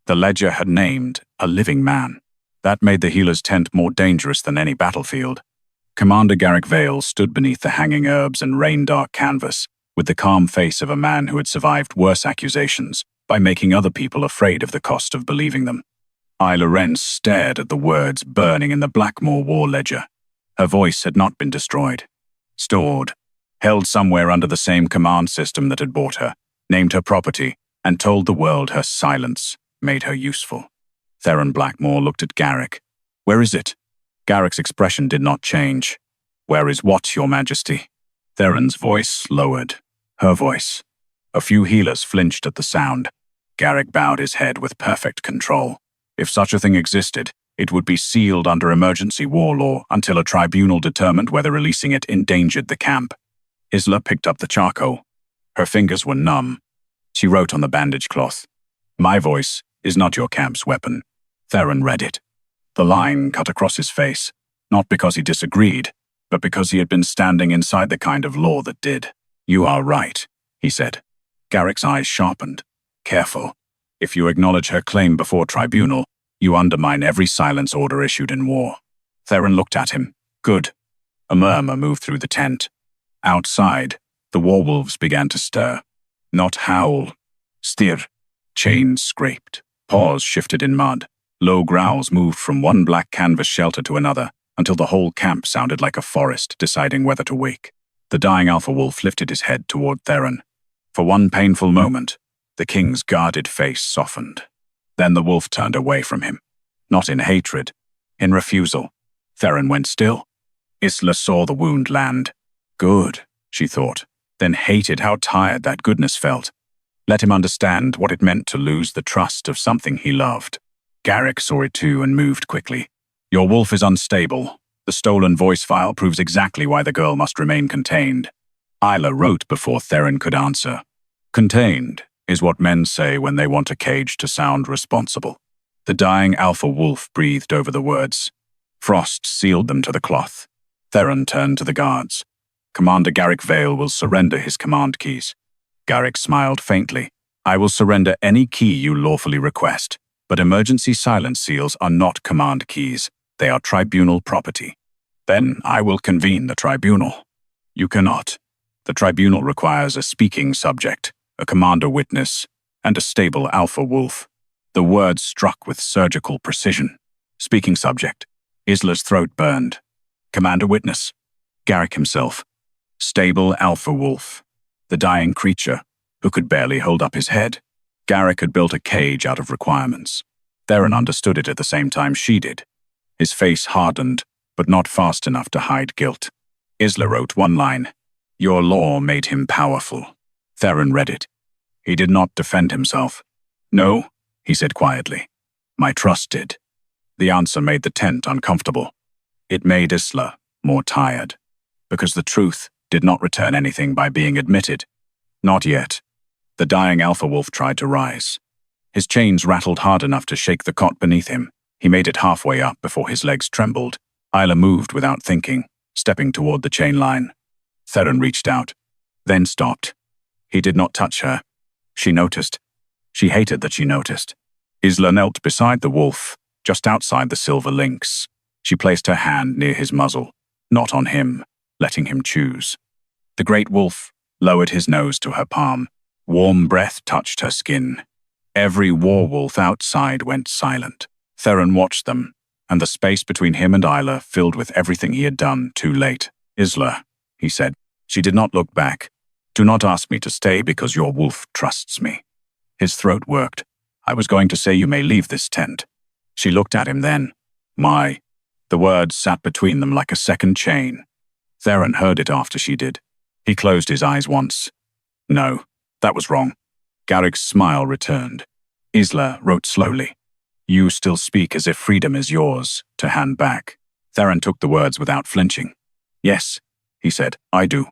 The ledger had named a living man. That made the healer's tent more dangerous than any battlefield. Commander Garrick Vale stood beneath the hanging herbs and rain-dark canvas, with the calm face of a man who had survived worse accusations by making other people afraid of the cost of believing them. Isla Wren stared at the words burning in the Blackmoor War ledger. Her voice had not been destroyed. Stored, held somewhere under the same command system that had bought her, named her property, and told the world her silence made her useful. Theron Blackmoor looked at Garrick. Where is it? Garrick's expression did not change. Where is what, Your Majesty? Theron's voice lowered. Her voice. A few healers flinched at the sound. Garrick bowed his head with perfect control. If such a thing existed, it would be sealed under emergency war law until a tribunal determined whether releasing it endangered the camp. Isla picked up the charcoal. Her fingers were numb. She wrote on the bandage cloth. My voice is not your camp's weapon. Theron read it. The line cut across his face, not because he disagreed, but because he had been standing inside the kind of law that did. You are right, he said. Garrick's eyes sharpened. Careful. If you acknowledge her claim before tribunal, you undermine every silence order issued in war. Theron looked at him. Good. A murmur moved through the tent. Outside, the warwolves began to stir. Not howl. Stir. Chains scraped. Paws shifted in mud. Low growls moved from one black canvas shelter to another, until the whole camp sounded like a forest deciding whether to wake. The dying alpha wolf lifted his head toward Theron. For one painful moment, the king's guarded face softened. Then the wolf turned away from him. Not in hatred, in refusal. Theron went still. Isla saw the wound land. Good, she thought, then hated how tired that goodness felt. Let him understand what it meant to lose the trust of something he loved. Garrick saw it too and moved quickly. Your wolf is unstable. The stolen voice file proves exactly why the girl must remain contained. Isla wrote before Theron could answer. Contained is what men say when they want a cage to sound responsible. The dying alpha wolf breathed over the words. Frost sealed them to the cloth. Theron turned to the guards. Commander Garrick Vale will surrender his command keys. Garrick smiled faintly. I will surrender any key you lawfully request. But emergency silence seals are not command keys. They are tribunal property. Then I will convene the tribunal. You cannot. The tribunal requires a speaking subject, a commander witness, and a stable alpha wolf. The words struck with surgical precision. Speaking subject. Isla's throat burned. Commander witness. Garrick himself. Stable alpha wolf. The dying creature, who could barely hold up his head. Garrick had built a cage out of requirements. Theron understood it at the same time she did. His face hardened, but not fast enough to hide guilt. Isla wrote one line. Your law made him powerful. Theron read it. He did not defend himself. No, he said quietly. My trust did. The answer made the tent uncomfortable. It made Isla more tired, because the truth did not return anything by being admitted. Not yet. The dying alpha wolf tried to rise. His chains rattled hard enough to shake the cot beneath him. He made it halfway up before his legs trembled. Isla moved without thinking, stepping toward the chain line. Theron reached out, then stopped. He did not touch her. She noticed. She hated that she noticed. Isla knelt beside the wolf, just outside the silver links. She placed her hand near his muzzle, not on him, letting him choose. The great wolf lowered his nose to her palm. Warm breath touched her skin. Every werewolf outside went silent. Theron watched them, and the space between him and Isla filled with everything he had done too late. Isla, he said. She did not look back. Do not ask me to stay because your wolf trusts me. His throat worked. I was going to say you may leave this tent. She looked at him then. My. The words sat between them like a second chain. Theron heard it after she did. He closed his eyes once. No, that was wrong. Garrick's smile returned. Isla wrote slowly. You still speak as if freedom is yours, to hand back. Theron took the words without flinching. Yes, he said, I do.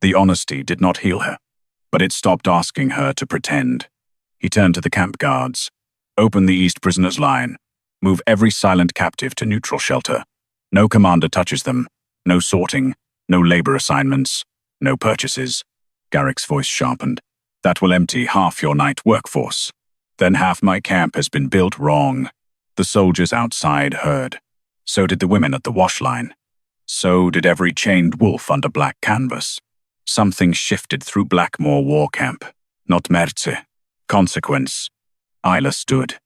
The honesty did not heal her, but it stopped asking her to pretend. He turned to the camp guards. Open the East prisoners' line. Move every silent captive to neutral shelter. No commander touches them. No sorting. No labor assignments. No purchases. Garrick's voice sharpened. That will empty half your night workforce. Then half my camp has been built wrong. The soldiers outside heard. So did the women at the wash line. So did every chained wolf under black canvas. Something shifted through Blackmoor War Camp. Not merce. Consequence. Isla stood.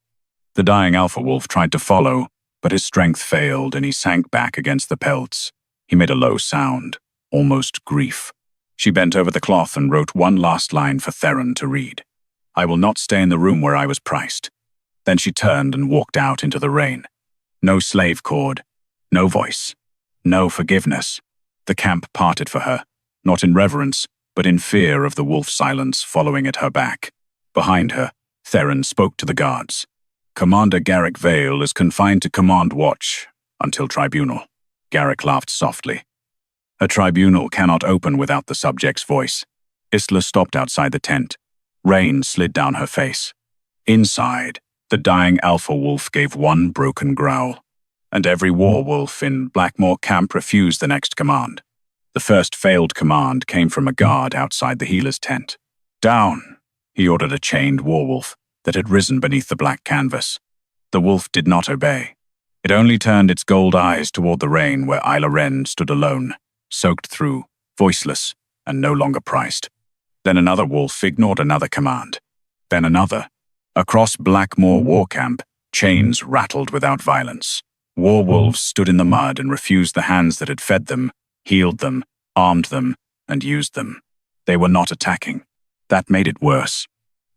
The dying alpha wolf tried to follow, but his strength failed and he sank back against the pelts. He made a low sound, almost grief. She bent over the cloth and wrote one last line for Theron to read. I will not stay in the room where I was priced. Then she turned and walked out into the rain. No slave cord, no voice, no forgiveness. The camp parted for her, not in reverence, but in fear of the wolf silence following at her back. Behind her, Theron spoke to the guards. Commander Garrick Vale is confined to command watch until tribunal. Garrick laughed softly. A tribunal cannot open without the subject's voice. Isla stopped outside the tent. Rain slid down her face. Inside, the dying alpha wolf gave one broken growl, and every werewolf in Blackmoor Camp refused the next command. The first failed command came from a guard outside the healer's tent. Down, he ordered a chained werewolf that had risen beneath the black canvas. The wolf did not obey. It only turned its gold eyes toward the rain where Isla Wren stood alone, soaked through, voiceless, and no longer priced. Then another wolf ignored another command. Then another. Across Blackmoor War Camp, chains rattled without violence. Werewolves stood in the mud and refused the hands that had fed them, healed them, armed them, and used them. They were not attacking. That made it worse.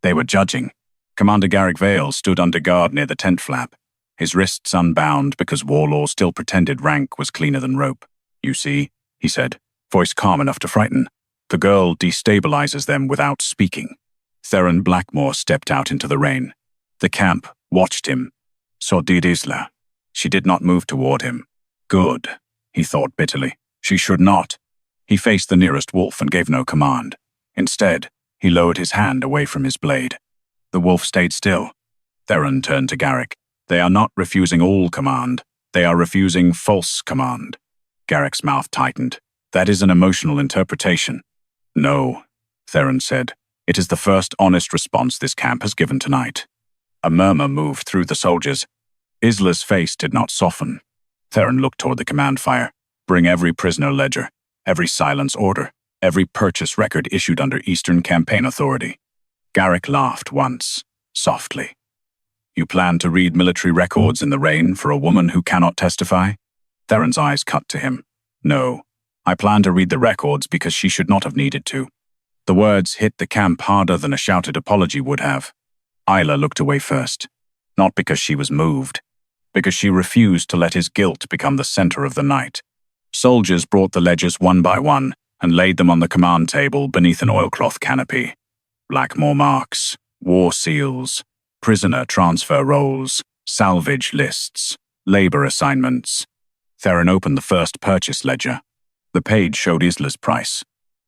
They were judging. Commander Garrick Vale stood under guard near the tent flap, his wrists unbound because Warlaw still pretended rank was cleaner than rope. You see, he said, voice calm enough to frighten. The girl destabilizes them without speaking. Theron Blackmoor stepped out into the rain. The camp watched him. So did Isla. She did not move toward him. Good, he thought bitterly. She should not. He faced the nearest wolf and gave no command. Instead, he lowered his hand away from his blade. The wolf stayed still. Theron turned to Garrick. They are not refusing all command. They are refusing false command. Garrick's mouth tightened. That is an emotional interpretation. No, Theron said. It is the first honest response this camp has given tonight. A murmur moved through the soldiers. Isla's face did not soften. Theron looked toward the command fire. Bring every prisoner ledger, every silence order, every purchase record issued under Eastern Campaign Authority. Garrick laughed once, softly. You plan to read military records in the rain for a woman who cannot testify? Theron's eyes cut to him. No, I plan to read the records because she should not have needed to. The words hit the camp harder than a shouted apology would have. Isla looked away first, not because she was moved, because she refused to let his guilt become the center of the night. Soldiers brought the ledgers one by one and laid them on the command table beneath an oilcloth canopy. Blackmoor marks, war seals, prisoner transfer rolls, salvage lists, labor assignments. Theron opened the first purchase ledger. The page showed Isla's price.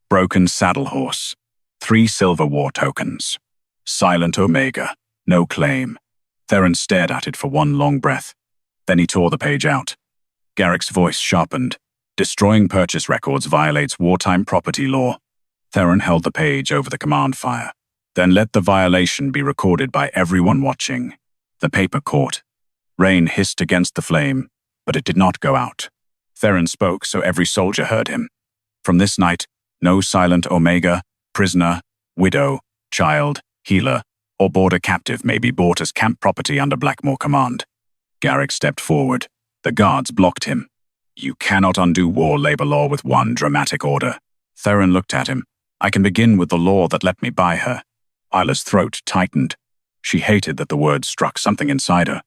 Broken saddle horse, 3 silver war tokens. Silent Omega, no claim. Theron stared at it for one long breath. Then he tore the page out. Garrick's voice sharpened. Destroying purchase records violates wartime property law. Theron held the page over the command fire. Then let the violation be recorded by everyone watching. The paper caught. Rain hissed against the flame, but it did not go out. Theron spoke so every soldier heard him. From this night, no silent Omega, prisoner, widow, child, healer, or border captive may be bought as camp property under Blackmoor command. Garrick stepped forward. The guards blocked him. You cannot undo war labor law with one dramatic order. Theron looked at him. I can begin with the law that let me buy her. Isla's throat tightened. She hated that the words struck something inside her.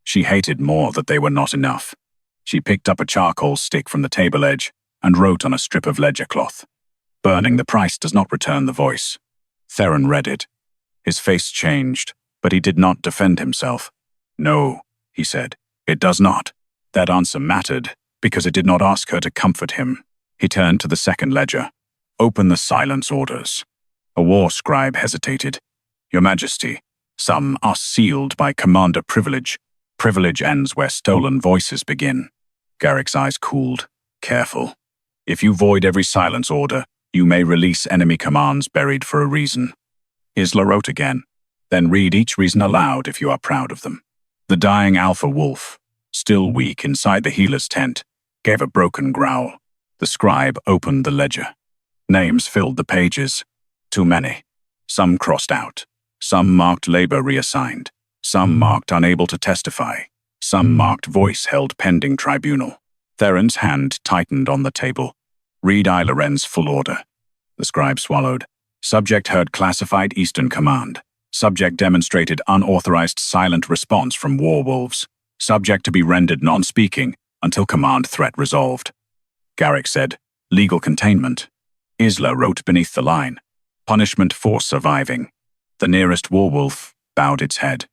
She hated more that they were not enough. She picked up a charcoal stick from the table edge and wrote on a strip of ledger cloth. Burning the price does not return the voice. Theron read it. His face changed, but he did not defend himself. No, he said, it does not. That answer mattered, because it did not ask her to comfort him. He turned to the second ledger. Open the silence orders. A war scribe hesitated. Your Majesty, some are sealed by commander privilege. Privilege ends where stolen voices begin. Garrick's eyes cooled. Careful. If you void every silence order, you may release enemy commands buried for a reason. Isla wrote again. Then read each reason aloud if you are proud of them. The dying alpha wolf, still weak inside the healer's tent, gave a broken growl. The scribe opened the ledger. Names filled the pages. Too many. Some crossed out. Some marked labor reassigned. Some marked unable to testify. Some marked voice held pending tribunal. Theron's hand tightened on the table. Read Isla Wren's full order. The scribe swallowed. Subject heard classified Eastern Command. Subject demonstrated unauthorized silent response from werewolves. Subject to be rendered non-speaking until command threat resolved. Garrick said, legal containment. Isla wrote beneath the line, punishment for surviving. The nearest werewolf bowed its head.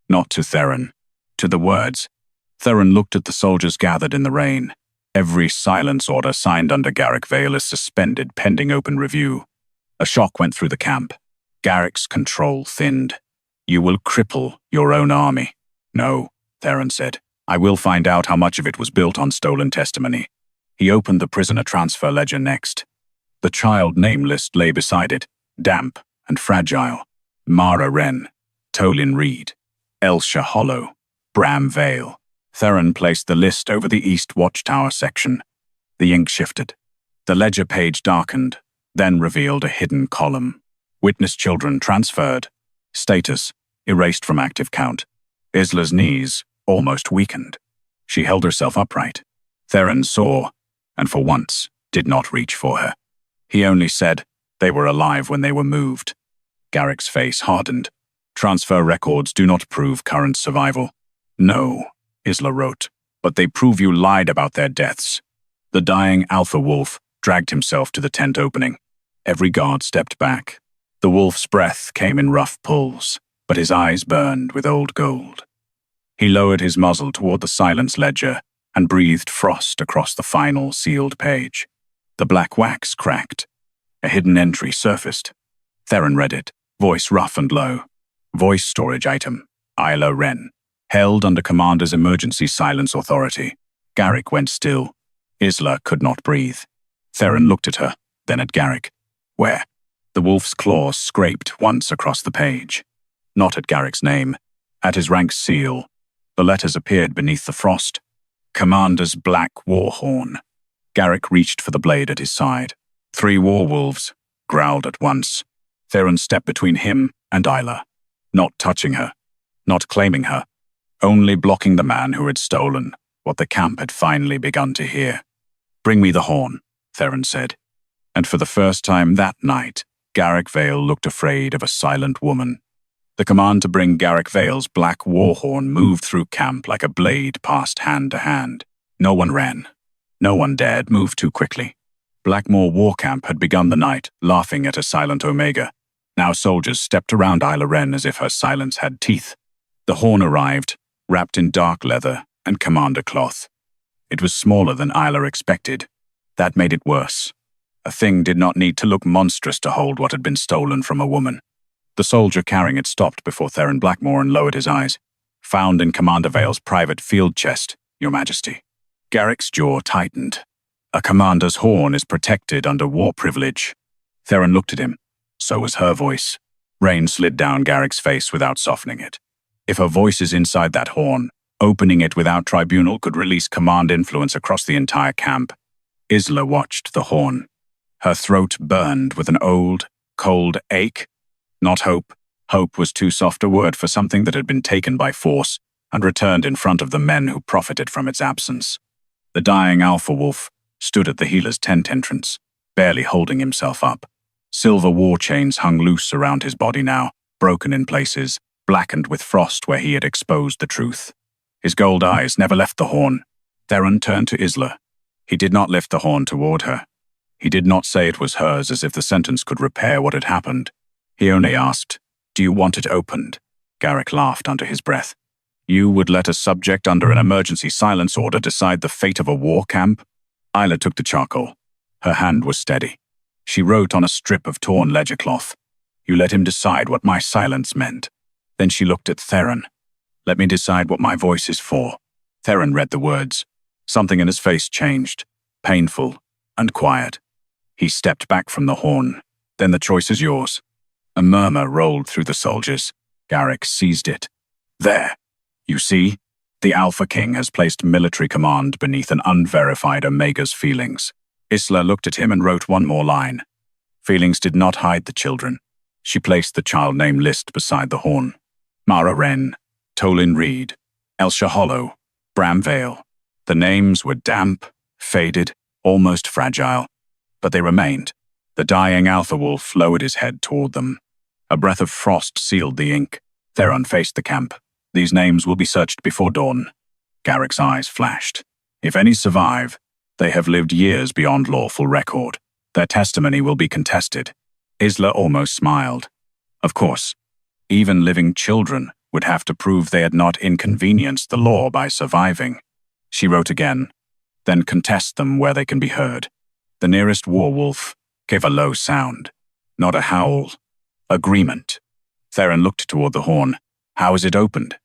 Not to Theron, to the words. Theron looked at the soldiers gathered in the rain. Every silence order signed under Garrick Vale is suspended pending open review. A shock went through the camp. Garrick's control thinned. You will cripple your own army. No, Theron said. I will find out how much of it was built on stolen testimony. He opened the prisoner transfer ledger next. The child name list lay beside it, damp and fragile. Mara Wren, Tolin Reed, Elsha Hollow, Bram Vale. Theron placed the list over the East Watchtower section. The ink shifted. The ledger page darkened, then revealed a hidden column. Witness children transferred. Status erased from active count. Isla's knees almost weakened. She held herself upright. Theron saw, and for once, did not reach for her. He only said they were alive when they were moved. Garrick's face hardened. Transfer records do not prove current survival. No, Isla wrote, but they prove you lied about their deaths. The dying alpha wolf dragged himself to the tent opening. Every guard stepped back. The wolf's breath came in rough pulls, but his eyes burned with old gold. He lowered his muzzle toward the silence ledger and breathed frost across the final sealed page. The black wax cracked. A hidden entry surfaced. Theron read it, voice rough and low. Voice storage item, Isla Wren, held under Commander's Emergency Silence Authority. Garrick went still. Isla could not breathe. Theron looked at her, then at Garrick. Where? The wolf's claws scraped once across the page. Not at Garrick's name. At his rank seal, the letters appeared beneath the frost. Commander's Black War Horn. Garrick reached for the blade at his side. 3 werewolves growled at once. Theron stepped between him and Isla, not touching her, not claiming her, only blocking the man who had stolen what the camp had finally begun to hear. "Bring me the horn," Theron said. And for the first time that night, Garrick Vale looked afraid of a silent woman. The command to bring Garrick Vale's Black War Horn moved through camp like a blade passed hand to hand. No one ran. No one dared move too quickly. Blackmoor War Camp had begun the night, laughing at a silent Omega. Now soldiers stepped around Isla Wren as if her silence had teeth. The horn arrived, wrapped in dark leather and commander cloth. It was smaller than Isla expected. That made it worse. A thing did not need to look monstrous to hold what had been stolen from a woman. The soldier carrying it stopped before Theron Blackmoor and lowered his eyes. "Found in Commander Vale's private field chest, Your Majesty." Garrick's jaw tightened. A commander's horn is protected under war privilege. Theron looked at him. So was her voice. Rain slid down Garrick's face without softening it. If her voice is inside that horn, opening it without tribunal could release command influence across the entire camp. Isla watched the horn. Her throat burned with an old, cold ache. Not hope. Hope was too soft a word for something that had been taken by force and returned in front of the men who profited from its absence. The dying alpha wolf stood at the healer's tent entrance, barely holding himself up. Silver war chains hung loose around his body now, broken in places, blackened with frost where he had exposed the truth. His gold eyes never left the horn. Theron turned to Isla. He did not lift the horn toward her. He did not say it was hers as if the sentence could repair what had happened. He only asked, "Do you want it opened?" Garrick laughed under his breath. "You would let a subject under an emergency silence order decide the fate of a war camp?" Isla took the charcoal. Her hand was steady. She wrote on a strip of torn ledger cloth, "You let him decide what my silence meant." Then she looked at Theron. "Let me decide what my voice is for." Theron read the words. Something in his face changed, painful and quiet. He stepped back from the horn. "Then the choice is yours." A murmur rolled through the soldiers. Garrick seized it. "There. You see? The Alpha King has placed military command beneath an unverified Omega's feelings." Isla looked at him and wrote one more line. Feelings did not hide the children. She placed the child name list beside the horn. Mara Wren, Tolin Reed, Elsha Hollow, Bram Vale. The names were damp, faded, almost fragile, but they remained. The dying alpha wolf lowered his head toward them. A breath of frost sealed the ink. Theron faced the camp. "These names will be searched before dawn." Garrick's eyes flashed. "If any survive, they have lived years beyond lawful record. Their testimony will be contested." Isla almost smiled. Of course, even living children would have to prove they had not inconvenienced the law by surviving. She wrote again, "Then contest them where they can be heard." The nearest werewolf gave a low sound. Not a howl. Agreement. Theron looked toward the horn. "How is it opened?"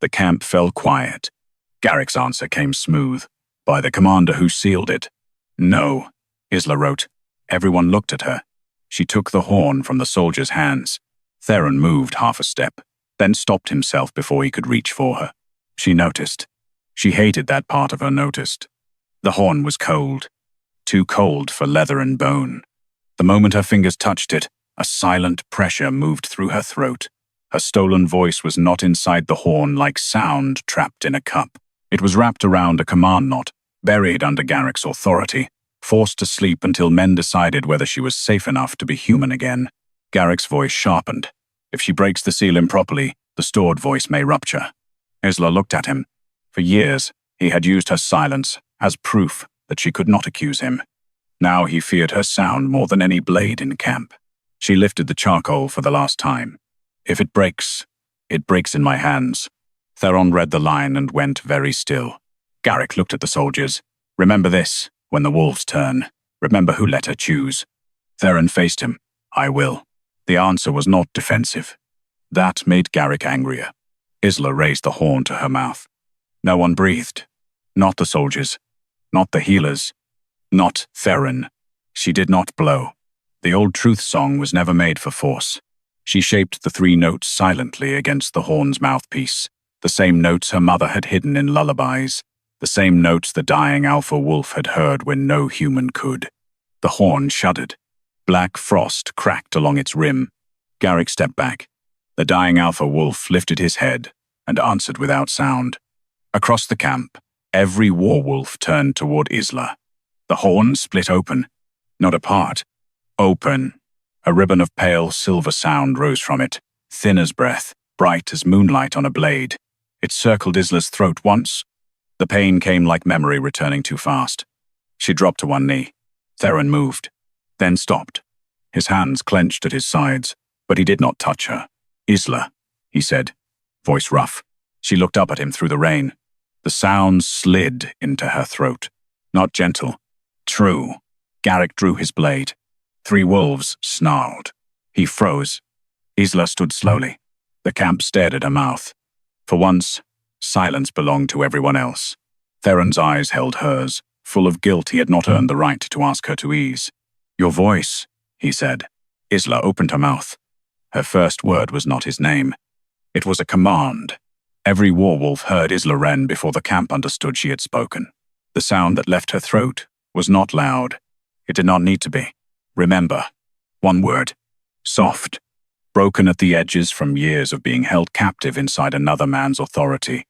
The camp fell quiet. Garrick's answer came smooth. "By the commander who sealed it." "No," Isla wrote. Everyone looked at her. She took the horn from the soldier's hands. Theron moved half a step, then stopped himself before he could reach for her. She noticed. She hated that part of her noticed. The horn was cold. Too cold for leather and bone. The moment her fingers touched it, a silent pressure moved through her throat. Her stolen voice was not inside the horn like sound trapped in a cup. It was wrapped around a command knot, buried under Garrick's authority, forced to sleep until men decided whether she was safe enough to be human again. Garrick's voice sharpened. If she breaks the seal improperly, the stored voice may rupture. Isla looked at him. For years, he had used her silence as proof that she could not accuse him. Now he feared her sound more than any blade in camp. She lifted the charcoal for the last time. "If it breaks in my hands." Theron read the line and went very still. Garrick looked at the soldiers. "Remember this, when the wolves turn. Remember who let her choose." Theron faced him. "I will." The answer was not defensive. That made Garrick angrier. Isla raised the horn to her mouth. No one breathed. Not the soldiers. Not the healers. Not Theron. She did not blow. The old truth song was never made for force. She shaped the 3 notes silently against the horn's mouthpiece, the same notes her mother had hidden in lullabies, the same notes the dying alpha wolf had heard when no human could. The horn shuddered. Black frost cracked along its rim. Garrick stepped back. The dying alpha wolf lifted his head and answered without sound. Across the camp, every werewolf turned toward Isla. The horn split open. Not apart. Open. A ribbon of pale silver sound rose from it, thin as breath, bright as moonlight on a blade. It circled Isla's throat once. The pain came like memory returning too fast. She dropped to one knee. Theron moved, then stopped. His hands clenched at his sides, but he did not touch her. Isla, he said, voice rough. She looked up at him through the rain. The sound slid into her throat. Not gentle. True. Garrick drew his blade. 3 wolves snarled. He froze. Isla stood slowly. The camp stared at her mouth. For once, silence belonged to everyone else. Theron's eyes held hers, full of guilt he had not earned the right to ask her to ease. Your voice, he said. Isla opened her mouth. Her first word was not his name. It was a command. Every werewolf heard Isla Wren before the camp understood she had spoken. The sound that left her throat was not loud. It did not need to be. Remember. 1 word. Soft. Broken at the edges from years of being held captive inside another man's authority.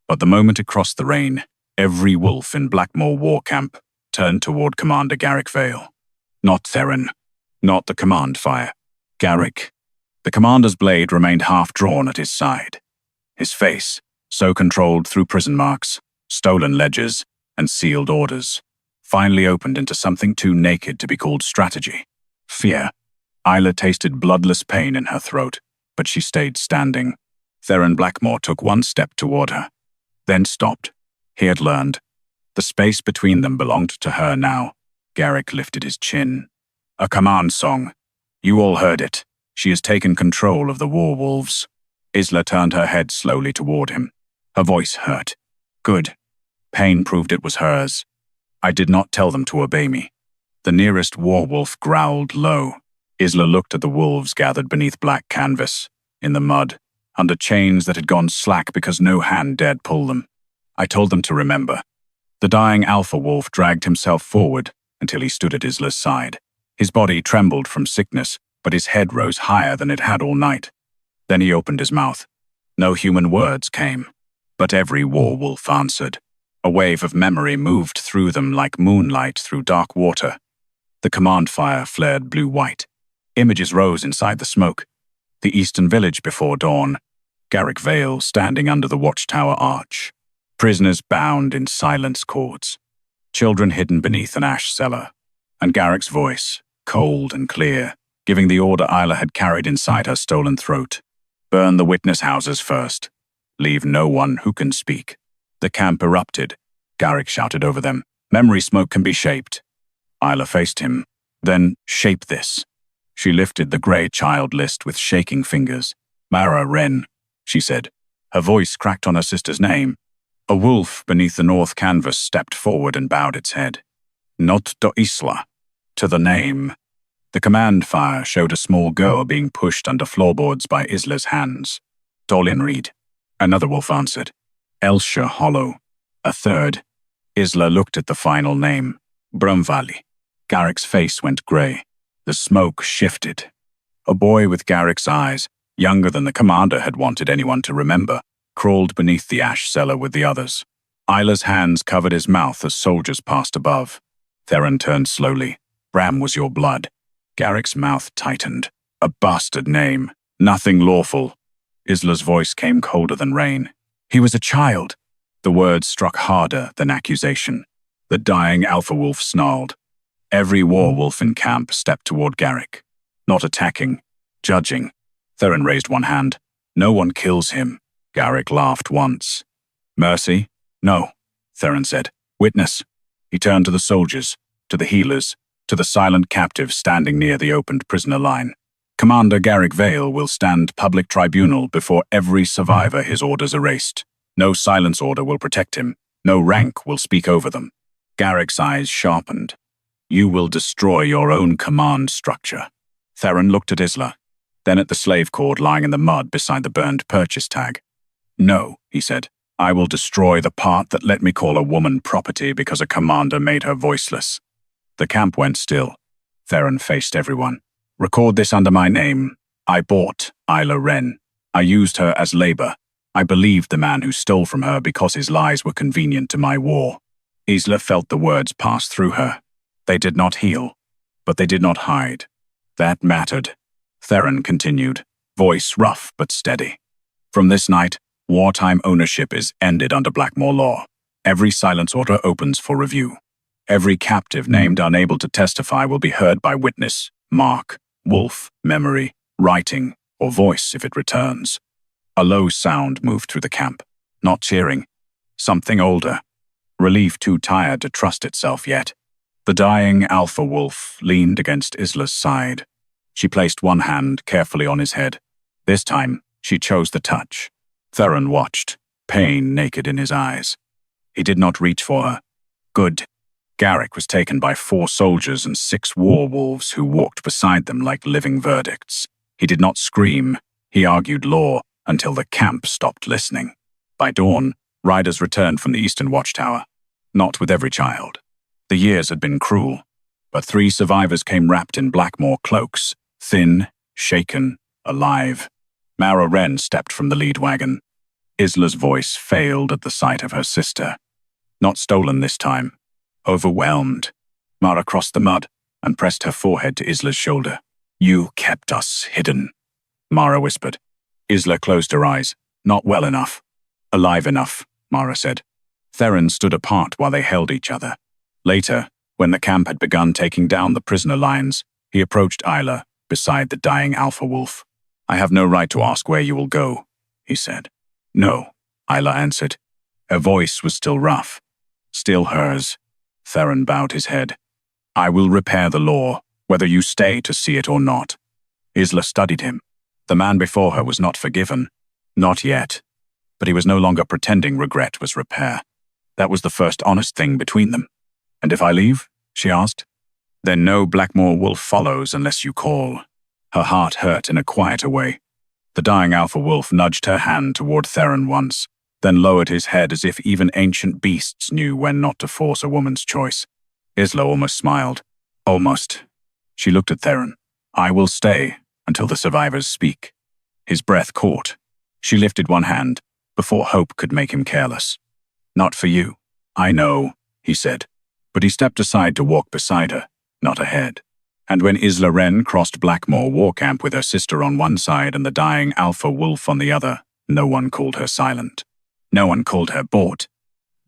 But the moment it crossed the rain, every wolf in Blackmoor War Camp turned toward Commander Garrick Vale. Not Theron. Not the command fire. Garrick. The commander's blade remained half-drawn at his side. His face, so controlled through prison marks, stolen ledgers, and sealed orders, finally opened into something too naked to be called strategy. Fear. Isla tasted bloodless pain in her throat, but she stayed standing. Theron Blackmoor took 1 step toward her, then stopped. He had learned. The space between them belonged to her now. Garrick lifted his chin. A command song. You all heard it. She has taken control of the werewolves. Isla turned her head slowly toward him. Her voice hurt. Good. Pain proved it was hers. I did not tell them to obey me. The nearest werewolf growled low. Isla looked at the wolves gathered beneath black canvas, in the mud, under chains that had gone slack because no hand dared pull them. I told them to remember. The dying alpha wolf dragged himself forward until he stood at Isla's side. His body trembled from sickness, but his head rose higher than it had all night. Then he opened his mouth. No human words came, but every werewolf answered. A wave of memory moved through them like moonlight through dark water. The command fire flared blue-white. Images rose inside the smoke. The eastern village before dawn. Garrick Vale standing under the watchtower arch. Prisoners bound in silence cords. Children hidden beneath an ash cellar. And Garrick's voice, cold and clear, giving the order Isla had carried inside her stolen throat. Burn the witness houses first. Leave no one who can speak. The camp erupted. Garrick shouted over them. Memory smoke can be shaped. Isla faced him. Then, shape this. She lifted the grey child list with shaking fingers. Isla Wren, she said. Her voice cracked on her sister's name. A wolf beneath the north canvas stepped forward and bowed its head. Not to Isla. To the name. The command fire showed a small girl being pushed under floorboards by Isla's hands. Dolin Reed. Another wolf answered. Elsha Hollow. A third. Isla looked at the final name. Brumvali. Garrick's face went grey. The smoke shifted. A boy with Garrick's eyes, younger than the commander had wanted anyone to remember, crawled beneath the ash cellar with the others. Isla's hands covered his mouth as soldiers passed above. Theron turned slowly. Bram was your blood. Garrick's mouth tightened. A bastard name. Nothing lawful. Isla's voice came colder than rain. He was a child. The words struck harder than accusation. The dying alpha wolf snarled. Every werewolf in camp stepped toward Garrick. Not attacking, judging. Theron raised one hand. No one kills him. Garrick laughed once. Mercy? No, Theron said. Witness. He turned to the soldiers, to the healers, to the silent captives standing near the opened prisoner line. Commander Garrick Vale will stand public tribunal before every survivor his orders erased. No silence order will protect him. No rank will speak over them. Garrick's eyes sharpened. You will destroy your own command structure. Theron looked at Isla. then at the slave cord lying in the mud beside the burned purchase tag. "No," he said. "I will destroy the part that let me call a woman property because a commander made her voiceless." The camp went still. Theron faced everyone. "Record this under my name. I bought Isla Wren. I used her as labor. I believed the man who stole from her because his lies were convenient to my war." Isla felt the words pass through her. They did not heal, but they did not hide. That mattered. Theron continued, voice rough but steady. "From this night, wartime ownership is ended under Blackmoor law. Every silence order opens for review. Every captive named unable to testify will be heard by witness, mark, wolf, memory, writing, or voice if it returns." A low sound moved through the camp. Not cheering. Something older. Relief too tired to trust itself yet. The dying alpha wolf leaned against Isla's side. She placed one hand carefully on his head. This time, she chose the touch. Theron watched, pain naked in his eyes. He did not reach for her. Good. Garrick was taken by 4 soldiers and 6 war wolves who walked beside them like living verdicts. He did not scream. He argued law until the camp stopped listening. By dawn, riders returned from the eastern watchtower. Not with every child. The years had been cruel, but 3 survivors came wrapped in Blackmoor cloaks, thin, shaken, alive. Isla Wren stepped from the lead wagon. Isla's voice failed at the sight of her sister. Not stolen this time. Overwhelmed. Mara crossed the mud and pressed her forehead to Isla's shoulder. "You kept us hidden," Mara whispered. Isla closed her eyes. "Not well enough." "Alive enough," Mara said. Theron stood apart while they held each other. Later, when the camp had begun taking down the prisoner lines, he approached Isla beside the dying alpha wolf. "I have no right to ask where you will go," he said. "No," Isla answered. Her voice was still rough. Still hers. Theron bowed his head. "I will repair the law, whether you stay to see it or not." Isla studied him. The man before her was not forgiven. Not yet. But he was no longer pretending regret was repair. That was the first honest thing between them. "And if I leave?" she asked. "Then no Blackmoor wolf follows unless you call." Her heart hurt in a quieter way. The dying alpha wolf nudged her hand toward Theron once, then lowered his head as if even ancient beasts knew when not to force a woman's choice. Isla almost smiled. Almost. She looked at Theron. "I will stay until the survivors speak." His breath caught. She lifted one hand before hope could make him careless. "Not for you. I know," he said. But he stepped aside to walk beside her, not ahead. And when Isla Wren crossed Blackmoor War Camp with her sister on one side and the dying alpha wolf on the other, no one called her silent. No one called her bought.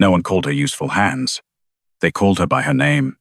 No one called her useful hands. They called her by her name.